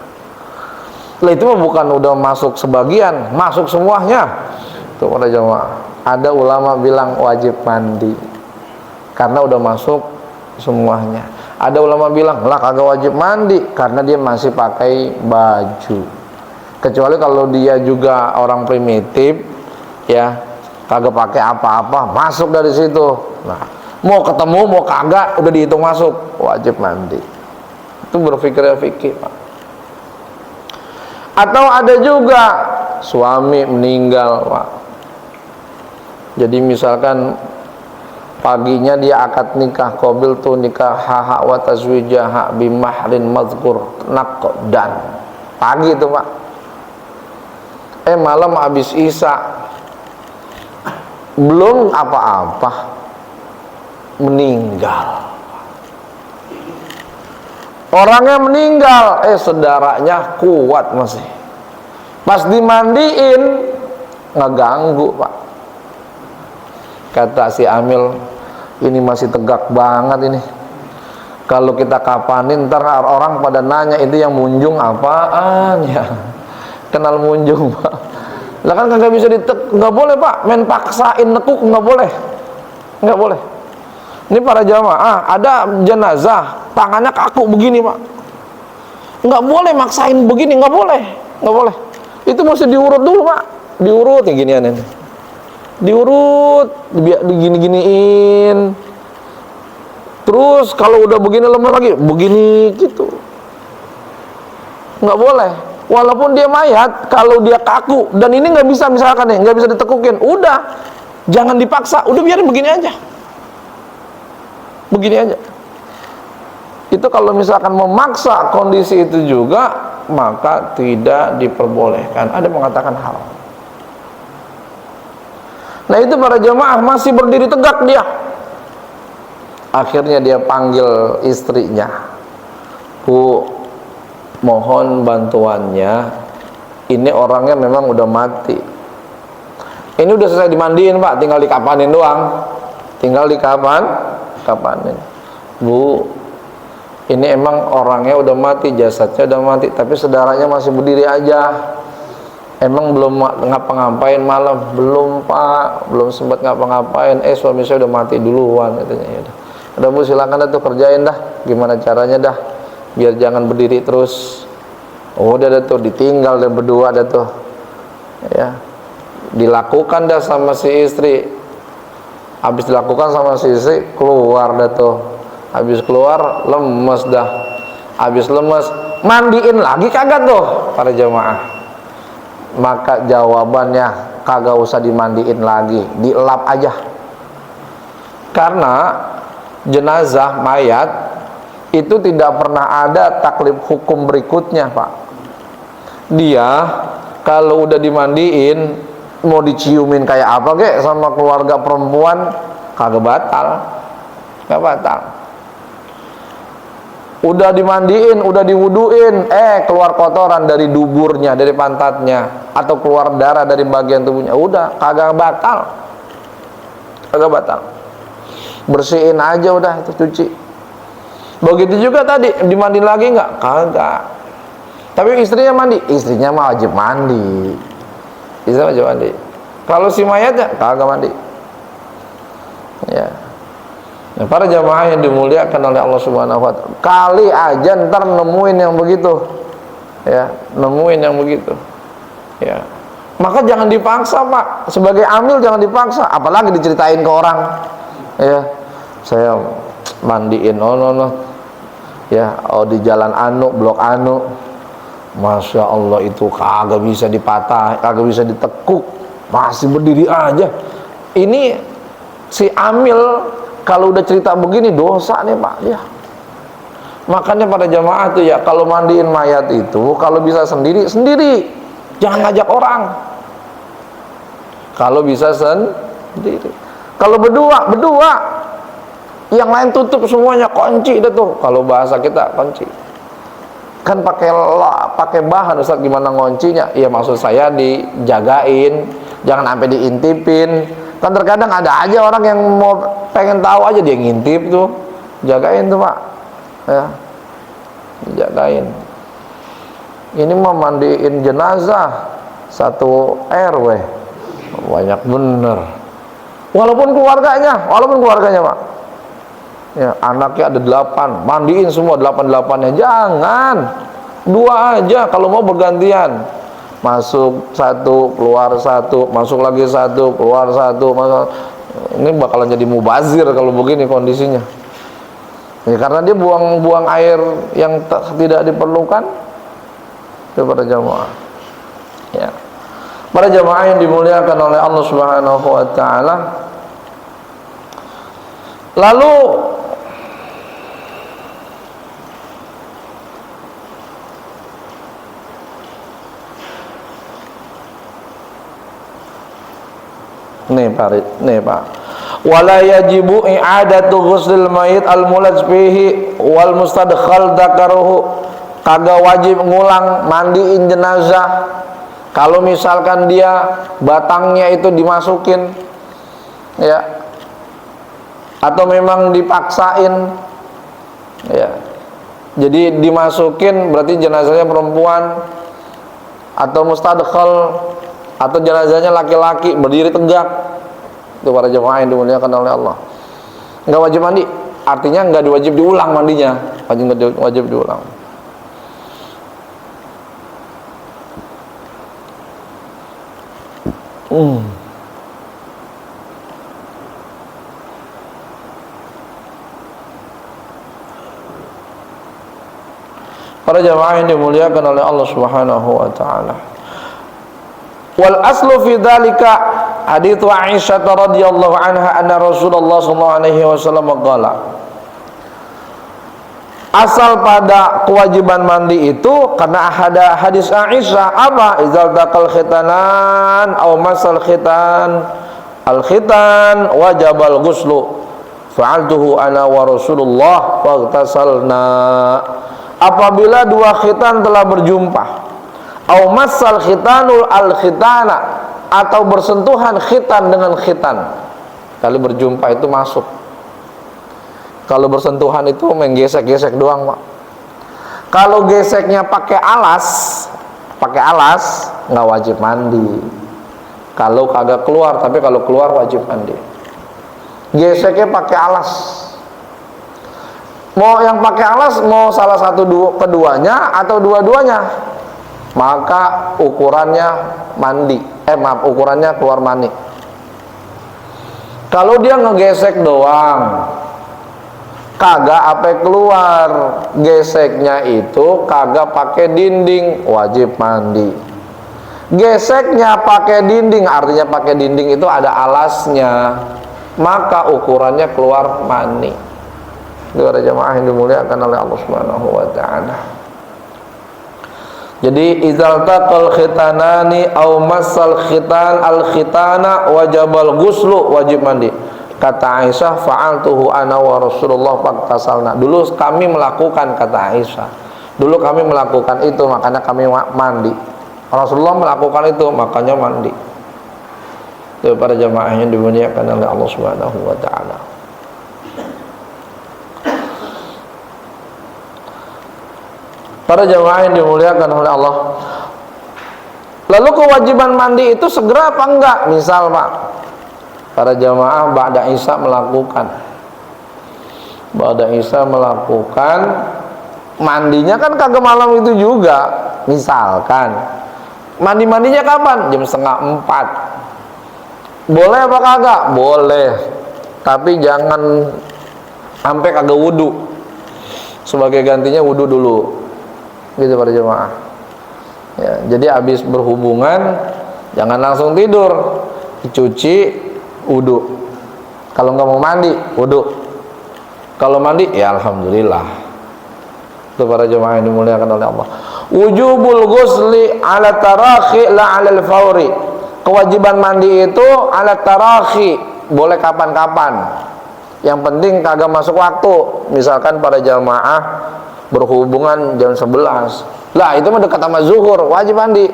Lah itu bukan udah masuk sebagian, masuk semuanya. Itu para jamaah. Ada ulama bilang wajib mandi karena udah masuk semuanya. Ada ulama bilang lah kagak wajib mandi karena dia masih pakai baju. Kecuali kalau dia juga orang primitif ya, kagak pakai apa-apa, masuk dari situ. Nah, mau ketemu mau kagak udah dihitung masuk, wajib mandi. Itu berpikirnya fikih Pak. Atau ada juga suami meninggal Pak. Jadi misalkan paginya dia akad nikah, qabil tu nikah haha wa tazwijaha bimahrin mazkur naqdan. Pagi itu Pak. Malam habis isya, belum apa-apa meninggal. Orangnya meninggal, saudaranya kuat masih. Pas dimandiin ngeganggu Pak. Kata si Amil, ini masih tegak banget ini. Kalau kita kapanin, ntar orang pada nanya itu yang munjung apaan ya? Kenal munjung Pak. Lah kan kagak bisa nggak boleh Pak, main paksain nekuk nggak boleh, nggak boleh. Ini para jamaah, ada jenazah tangannya kaku begini Pak, nggak boleh maksain begini, nggak boleh. Itu mesti diurut dulu Pak, diurut ya ginian ini. Diurut, digini-giniin. Terus kalau udah begini lemah lagi, begini gitu. Nggak boleh. Walaupun dia mayat, kalau dia kaku dan ini nggak bisa misalkan nih, nggak bisa ditekukin, udah jangan dipaksa, udah biarin begini aja. Begini aja. Itu kalau misalkan memaksa kondisi itu juga, maka tidak diperbolehkan. Ada mengatakan haram. Nah itu para jamaah masih berdiri tegak dia. Akhirnya dia panggil istrinya, Bu, mohon bantuannya. Ini orangnya memang udah mati. Ini udah selesai dimandiin Pak, tinggal dikapanin doang. Tinggal kapanin. Bu, ini emang orangnya udah mati, jasadnya udah mati, tapi saudaranya masih berdiri aja. Emang belum ngapa-ngapain malam? Belum Pak, belum sempat ngapa-ngapain. Suami saya udah mati duluan katanya. Udah Bu, silakan dah tuh kerjain dah. Gimana caranya dah? Biar jangan berdiri terus. Udah dah tuh, ditinggal deh berdua dah tuh. Ya. Dilakukan dah sama si istri. Habis dilakukan sama si istri, keluar dah tuh. Habis keluar lemes dah. Habis lemes, mandiin lagi kagak tuh para jamaah. Maka jawabannya kagak usah dimandiin lagi, dielap aja. Karena jenazah mayat itu tidak pernah ada taklif hukum berikutnya Pak. dia kalau udah dimandiin mau diciumin kayak apa kek sama keluarga perempuan kagak batal, nggak batal. Udah dimandiin, udah diwuduin, keluar kotoran dari duburnya, dari pantatnya, atau keluar darah dari bagian tubuhnya, udah kagak batal, kagak batal. Bersihin aja udah, itu cuci. Begitu juga tadi dimandiin lagi nggak? Kagak. Tapi istrinya mandi, istrinya mah wajib mandi, istrinya wajib mandi. Kalau si mayatnya kagak mandi. Ya. Nah, para jamaah yang dimuliakan oleh Allah Subhanahu wa taala, kali aja ntar nemuin yang begitu. Ya, nemuin yang begitu. Ya. Maka jangan dipaksa, Pak. Sebagai amil jangan dipaksa, apalagi diceritain ke orang. Ya. Saya mandiin ya, di jalan anu, blok anu. Masya Allah itu kagak bisa dipatah, kagak bisa ditekuk, masih berdiri aja. Ini si amil kalau udah cerita begini dosa nih Pak ya. Makanya pada jamaah tuh ya, kalau mandiin mayat itu kalau bisa sendiri, jangan ngajak orang. Kalau bisa sendiri. Kalau berdua, yang lain tutup semuanya, kunci dah tuh. Kalau bahasa kita kunci. Kan pakai bahan Ustaz, gimana ngoncinya? Ya maksud saya dijagain, jangan sampai diintipin. Kan terkadang ada aja orang yang mau pengen tahu aja dia ngintip tuh. Jagain tuh Pak. Ya. Jagain. Ini mah mandiin jenazah satu RW. Banyak bener. Walaupun keluarganya Pak. Ya, anaknya ada 8, mandiin semua 8-8-nya. Jangan, 2 aja kalau mau bergantian. Masuk 1, keluar 1, masuk lagi 1, keluar 1. Ini bakalan jadi mubazir kalau begini kondisinya. Ya, karena dia buang air yang tidak diperlukan. Itu para jamaah. Ya. Para jamaah yang dimuliakan oleh Allah Subhanahu wa taala. Lalu nih Pak. Wala yajibu i'adatu ghusl mayit al-mulaj fihi wal mustadkhal dzakaruhu. Kagak wajib ngulang mandiin jenazah. Kalau misalkan dia batangnya itu dimasukin ya, atau memang dipaksain ya. Jadi dimasukin berarti jenazahnya perempuan, atau mustadkhal atau jenazahnya laki-laki berdiri tegak. Itu para jemaah yang dimuliakan oleh Allah. Enggak wajib mandi, artinya enggak diwajib diulang mandinya, wajib diulang. Para jemaah yang dimuliakan oleh Allah Subhanahu wa taala. Wal aslu fi dzalika hadits Aisyah radhiyallahu anha anna Rasulullah sallallahu alaihi wasallam qala. Asal pada kewajiban mandi itu karena ada hadis Aisyah apa? Izal taqal khitanan aw masal khitan al khitan wajabal ghuslu fa'altuhu ana wa Rasulullah faghtasalna. Apabila 2 khitan telah berjumpa, au masal khitanul al khitana, atau bersentuhan khitan dengan khitan. Kali berjumpa itu masuk. Kalau bersentuhan itu menggesek-gesek doang, Pak. Kalau geseknya pakai alas nggak wajib mandi. Kalau kagak keluar, tapi kalau keluar wajib mandi. Geseknya pakai alas. Mau yang pakai alas, mau salah satu keduanya atau dua-duanya, maka ukurannya mandi. Ukurannya keluar mani. Kalau dia ngegesek doang, kagak apa keluar, geseknya itu kagak pakai dinding, wajib mandi. Geseknya pakai dinding, artinya pakai dinding itu ada alasnya, maka ukurannya keluar mani. Para jemaah yang dimuliakan oleh Allah Subhanahu wa taala. Jadi idzal taqal khitanani aw massal khitan al khitana wajibal ghuslu, wajib mandi. Kata Aisyah, fa'altuhu ana wa Rasulullah faqtasalna. Dulu kami melakukan, kata Aisyah, dulu kami melakukan itu, makanya kami mandi. Rasulullah melakukan itu, makanya mandi. Itu para jamaah yang dimuliakan oleh Allah Subhanahu wa taala. Para jamaah yang dimuliakan oleh Allah. Lalu kewajiban mandi itu segera apa enggak? Misal Pak, para jamaah ba'da Isya melakukan, mandinya kan kagak malam itu juga. Misalkan mandinya kapan? Jam 3:30. Boleh apa kagak? Boleh, tapi jangan sampai kagak wudu. Sebagai gantinya wudu dulu, gitu para jemaah. Ya, jadi habis berhubungan jangan langsung tidur, dicuci, wudu. Kalau nggak mau mandi, wudu. Kalau mandi, ya alhamdulillah. Itu para jemaah yang dimuliakan oleh Allah. Wujubul ghusli ala tarakhi la ala al-fawri. Kewajiban mandi itu ala tarakhi, boleh kapan-kapan. Yang penting kagak masuk waktu. Misalkan para jamaah berhubungan jam 11. Lah itu mah dekat sama zuhur, wajib mandi.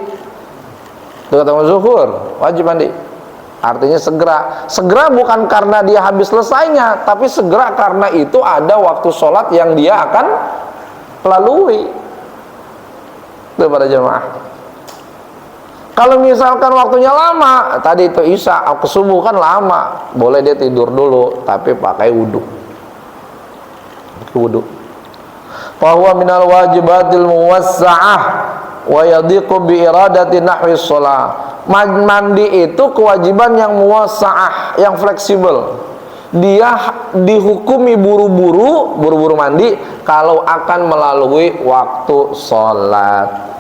Dekat sama zuhur, wajib mandi. Artinya segera. Segera bukan karena dia habis selesainya, tapi segera karena itu ada waktu sholat yang dia akan lalui. Itu para jamaah. Kalau misalkan waktunya lama, tadi itu Isya ke subuh kan lama, boleh dia tidur dulu, tapi pakai wudu. Wudu. Fahuwa minal wajibatil muwassa'ah wa yadhiqu bi iradati nahwi shalah. Mandi itu kewajiban yang muwassa'ah, yang fleksibel. Dia dihukumi buru-buru mandi kalau akan melalui waktu sholat.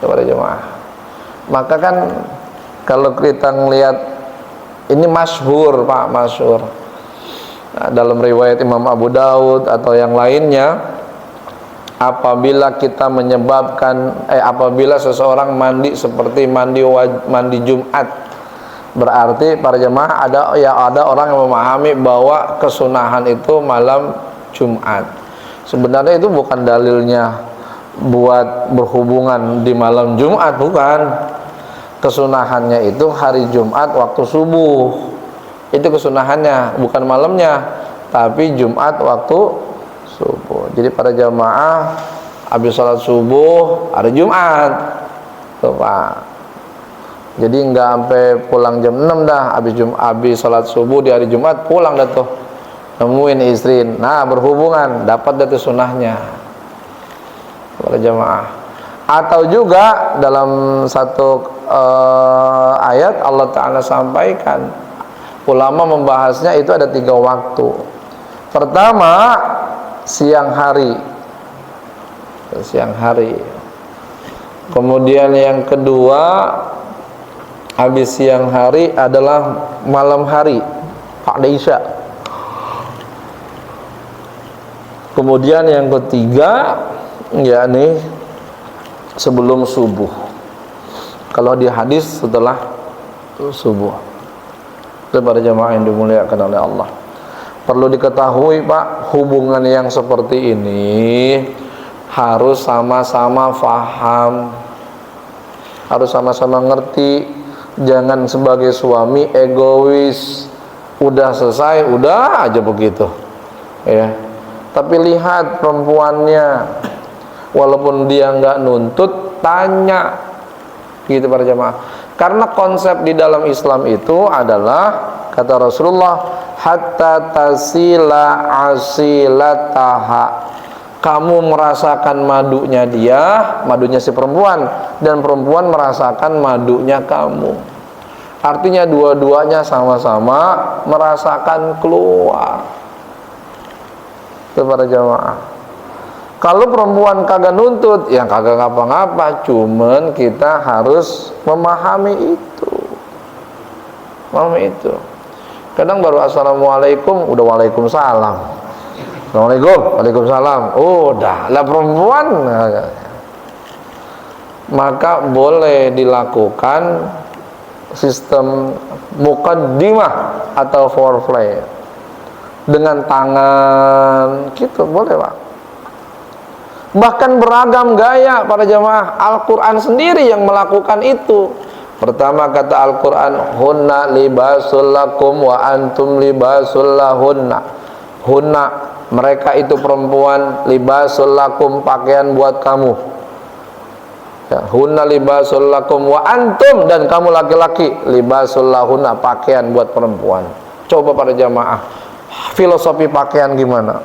Kepada jemaah. Maka kan kalau kita ngelihat ini masyhur Pak, masyhur. Nah, dalam riwayat Imam Abu Daud atau yang lainnya, apabila seseorang mandi seperti mandi Jumat, berarti para jemaah ada orang yang memahami bahwa kesunahan itu malam Jumat. Sebenarnya itu bukan dalilnya buat berhubungan di malam Jumat, bukan. Kesunahannya itu hari Jumat waktu subuh. Itu kesunahannya, bukan malamnya, tapi Jumat waktu subuh. Jadi pada jamaah habis sholat subuh hari Jumat tuh Pak. Jadi nggak sampai pulang jam 6 dah, habis sholat subuh di hari Jumat pulang dah tuh, nemuin istri, nah berhubungan, dapat dah tuh sunahnya para jamaah. Atau juga dalam satu ayat Allah Ta'ala sampaikan, ulama membahasnya itu ada 3 waktu. Pertama siang hari, kemudian yang kedua habis siang hari adalah malam hari, ba'da Isya. Kemudian yang ketiga yakni sebelum subuh. Kalau di hadis setelah subuh. Kepada jamaah yang dimuliakan oleh Allah, perlu diketahui Pak, hubungan yang seperti ini harus sama-sama faham, harus sama-sama ngerti. Jangan sebagai suami egois, udah selesai, udah aja begitu ya. Tapi lihat perempuannya, walaupun dia nggak nuntut, tanya gitu para jamaah. Karena konsep di dalam Islam itu adalah, kata Rasulullah, hatta tasila asilataha. Kamu merasakan madunya dia, madunya si perempuan, dan perempuan merasakan madunya kamu. Artinya dua-duanya sama-sama merasakan keluar. Itu para jamaah. Kalau perempuan kagak nuntut, ya kagak ngapa-ngapa, cuman kita harus memahami itu. Memahami itu. Kadang baru assalamualaikum, udah waalaikumsalam. Assalamualaikum, waalaikumsalam. Udah lah perempuan. maka boleh dilakukan sistem muqaddimah atau foreplay dengan tangan gitu, boleh Pak. Bahkan beragam gaya para jamaah. Al-Quran sendiri yang melakukan itu. Pertama kata Al-Quran, hunna libasul lakum wa antum libasul lahunna. Hunna, mereka itu perempuan, libasul lakum, pakaian buat kamu ya, hunna libasul lakum wa antum, dan kamu laki-laki, libasul lahunna, pakaian buat perempuan. Coba para jamaah, filosofi pakaian gimana?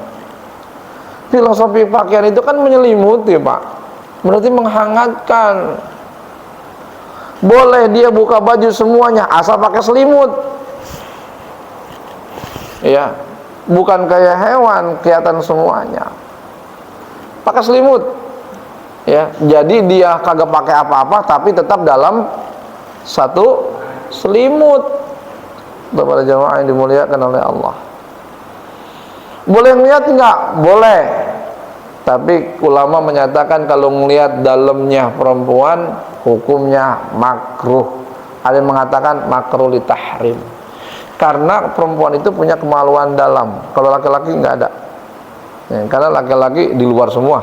Filosofi pakaian itu kan menyelimuti Pak, berarti menghangatkan. Boleh dia buka baju semuanya asal pakai selimut ya, bukan kayak hewan kelihatan semuanya, pakai selimut ya. Jadi dia kagak pakai apa-apa tapi tetap dalam satu selimut. Bapak jamaah yang dimuliakan oleh Allah, boleh ngeliat enggak? Boleh. Tapi ulama menyatakan kalau ngeliat dalamnya perempuan hukumnya makruh. Ada yang mengatakan makruh li tahrim, karena perempuan itu punya kemaluan dalam. Kalau laki-laki enggak ada ya, karena laki-laki di luar semua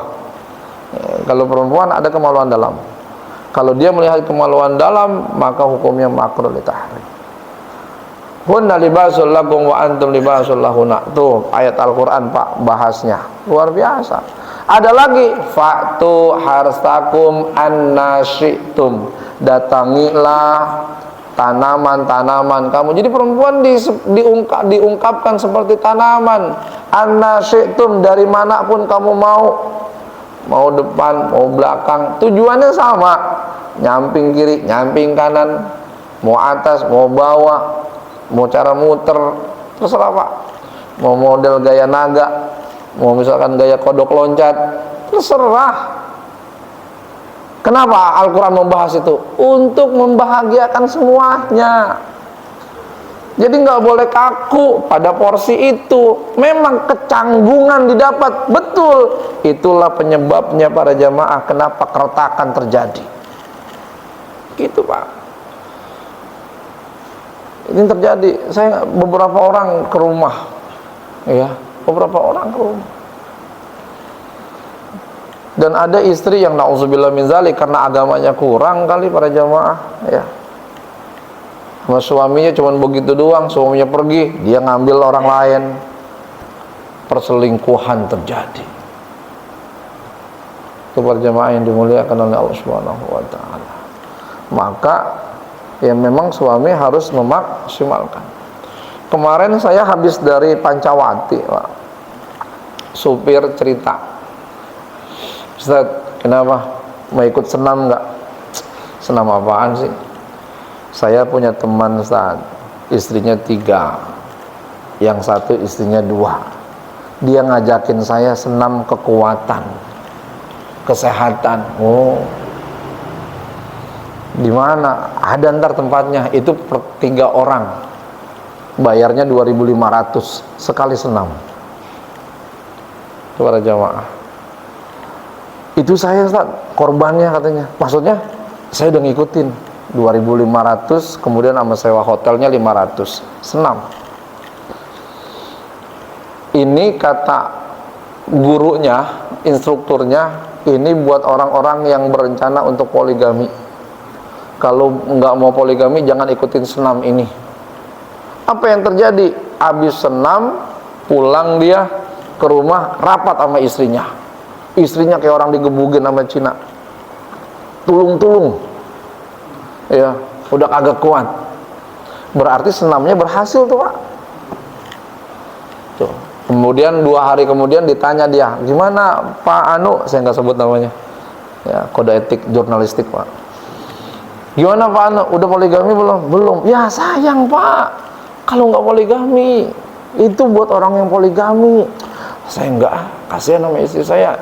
ya, kalau perempuan ada kemaluan dalam. Kalau dia melihat kemaluan dalam maka hukumnya makruh li tahrim. Hunna libasul lakum wa antum libasul lahunna. Tuh ayat Al-Quran Pak, bahasnya luar biasa. Ada lagi, fa'tu harsakum annasyitum, datangilah tanaman-tanaman kamu. Jadi perempuan diungkapkan seperti tanaman. Annasyitum, dari manapun kamu mau depan, mau belakang, tujuannya sama, nyamping kiri, nyamping kanan, mau atas, mau bawah, mau cara muter, terserah Pak. Mau model gaya naga, mau misalkan gaya kodok loncat, terserah. Kenapa Al-Quran membahas itu? Untuk membahagiakan semuanya. Jadi nggak boleh kaku pada porsi itu. Memang kecanggungan didapat, betul. Itulah penyebabnya para jamaah kenapa keretakan terjadi. Gitu Pak. Ini terjadi. Saya beberapa orang ke rumah, ya, beberapa orang ke rumah. Dan ada istri yang na'udzubillah min zalik, karena agamanya kurang kali para jamaah, ya. Sama suaminya cuma begitu doang, suaminya pergi, dia ngambil orang lain. Perselingkuhan terjadi. Itu para jamaah yang dimuliakan oleh Allah Subhanahu wa taala. Maka ya memang suami harus memaksimalkan. Kemarin saya habis dari Pancawati, Pak. Supir cerita, Ustaz, kenapa? Mau ikut senam nggak? Senam apaan sih? Saya punya teman Ustaz, istrinya 3, yang satu istrinya 2. Dia ngajakin saya senam kekuatan, kesehatan. Oh, di mana? Ada ntar tempatnya, itu per 3 orang. Bayarnya 2.500 sekali senam. Itu para jamaah. Itu saya Ustaz, korbannya katanya. Maksudnya saya udah ngikutin 2.500, kemudian sama sewa hotelnya 500 senam. Ini kata gurunya, instrukturnya, ini buat orang-orang yang berencana untuk poligami. Kalau nggak mau poligami jangan ikutin senam ini. Apa yang terjadi? Habis senam pulang dia ke rumah, rapat sama istrinya. Istrinya kayak orang digebugin sama Cina, tulung-tulung ya, udah kagak kuat. Berarti senamnya berhasil tuh Pak. Tuh. Kemudian 2 hari kemudian ditanya dia, gimana Pak Anu, saya nggak sebut namanya ya, kode etik jurnalistik Pak. Gimana Pak Anu, udah poligami belum? Belum. Ya sayang Pak, kalau nggak poligami itu buat orang yang poligami. Saya nggak, kasihan sama istri saya.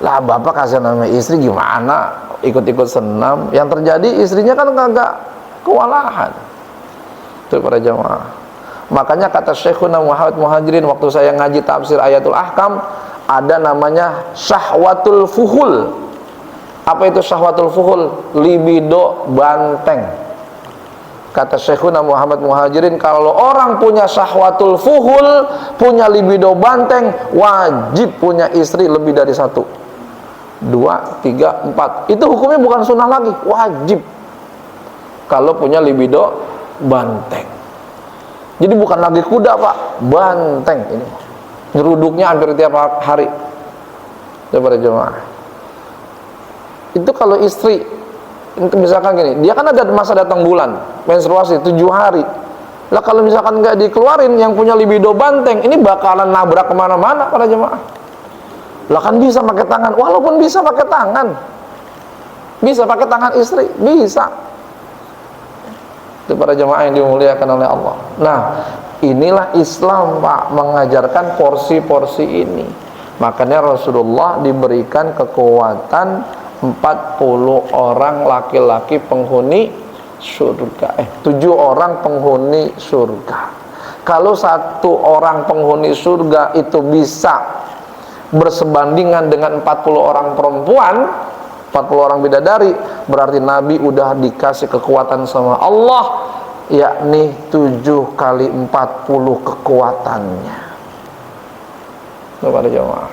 Lah bapak kasihan sama istri gimana, ikut-ikut senam. Yang terjadi istrinya kan kagak kewalahan. Itu para jamaah. Makanya kata Syekhuna Muhammad Muhajirin waktu saya ngaji tafsir Ayatul Ahkam, ada namanya syahwatul fuhul. Apa itu syahwatul fuhul? Libido banteng. Kata Syekhuna Muhammad Muhajirin, kalau orang punya syahwatul fuhul, punya libido banteng, wajib punya istri lebih dari 1, 2, 3, 4. Itu hukumnya bukan sunnah lagi, wajib. Kalau punya libido banteng. Jadi bukan lagi kuda, Pak, banteng ini. Nyeruduknya hampir tiap hari. Daripada jemaah. Itu kalau istri, misalkan gini, dia kan ada masa datang bulan, menstruasi 7 hari. Lah kalau misalkan nggak dikeluarin, yang punya libido banteng, ini bakalan nabrak kemana-mana para jemaah. Lah kan bisa pakai tangan, walaupun bisa pakai tangan. Bisa pakai tangan istri, bisa. Itu para jemaah yang dimuliakan oleh Allah. Nah, inilah Islam, Pak, mengajarkan porsi-porsi ini. Makanya Rasulullah diberikan kekuatan 40 orang laki-laki penghuni surga. 7 orang penghuni surga. Kalau 1 orang penghuni surga itu bisa bersebandingan dengan 40 orang perempuan, 40 orang bidadari, berarti Nabi udah dikasih kekuatan sama Allah, yakni 7 kali 40 kekuatannya. Kepada jemaah.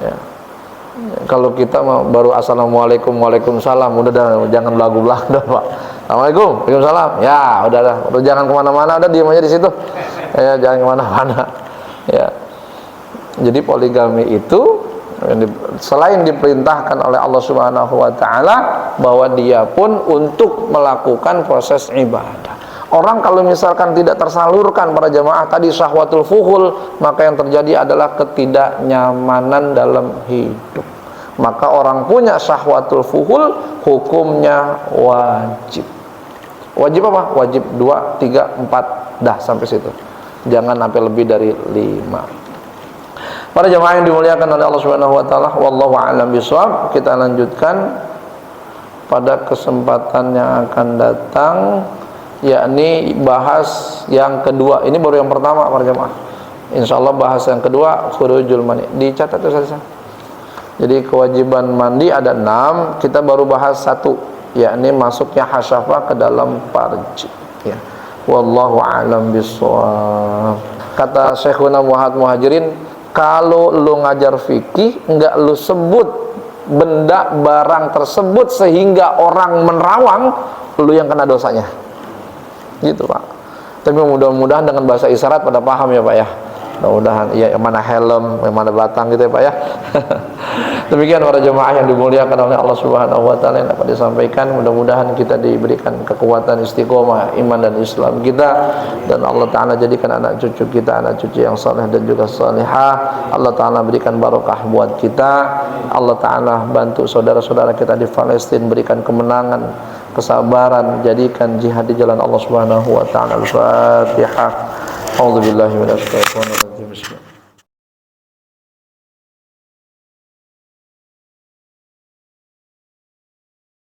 Ya. Kalau kita baru assalamualaikum, waalaikumsalam, udah dah, jangan belagu-belagu dah, Pak. Assalamualaikum, waalaikumsalam. Ya, udah dah, udah jangan kemana-mana, udah diam aja di situ. Ya, jangan kemana-mana. Ya. Jadi poligami itu selain diperintahkan oleh Allah Subhanahu wa taala, bahwa dia pun untuk melakukan proses ibadah. Orang kalau misalkan tidak tersalurkan para jemaah tadi syahwatul fuhul, maka yang terjadi adalah ketidaknyamanan dalam hidup. Maka orang punya syahwatul fuhul, hukumnya wajib. Wajib apa? Wajib 2, 3, 4, dah sampai situ. Jangan sampai lebih dari 5. Para jemaah yang dimuliakan oleh Allah Subhanahu wa taala, wallahu a'lam bishawab. Kita lanjutkan pada kesempatan yang akan datang, yakni bahas yang kedua. Ini baru yang pertama para jemaah. Insyaallah bahas yang kedua, khurujul mani. Dicatat tuh saja. Jadi kewajiban mandi ada 6, kita baru bahas 1, yakni masuknya hasyafah ke dalam farj. Ya. Wallahu a'lam bishawab. Kata Syekhuna Muhammad Muhajirin, kalau lu ngajar fikih enggak lu sebut benda barang tersebut sehingga orang menerawang, lu yang kena dosanya. Gitu, Pak. Tapi mudah-mudahan dengan bahasa isyarat pada paham ya, Pak ya. Mudah-mudahan ya, yang mana helm, yang mana batang gitu ya, Pak ya. Demikian para jemaah yang dimuliakan oleh Allah Subhanahu wa taala yang dapat disampaikan. Mudah-mudahan kita diberikan kekuatan istiqomah iman dan Islam kita, dan Allah taala jadikan anak cucu kita anak cucu yang saleh dan juga salihah. Allah taala berikan barokah buat kita. Allah taala bantu saudara-saudara kita di Palestina, berikan kemenangan, kesabaran, jadikan jihad di jalan Allah Subhanahu wa taala. Al-Fatihah. A'udzubillahi minasyaitonir rajim. Bismillah.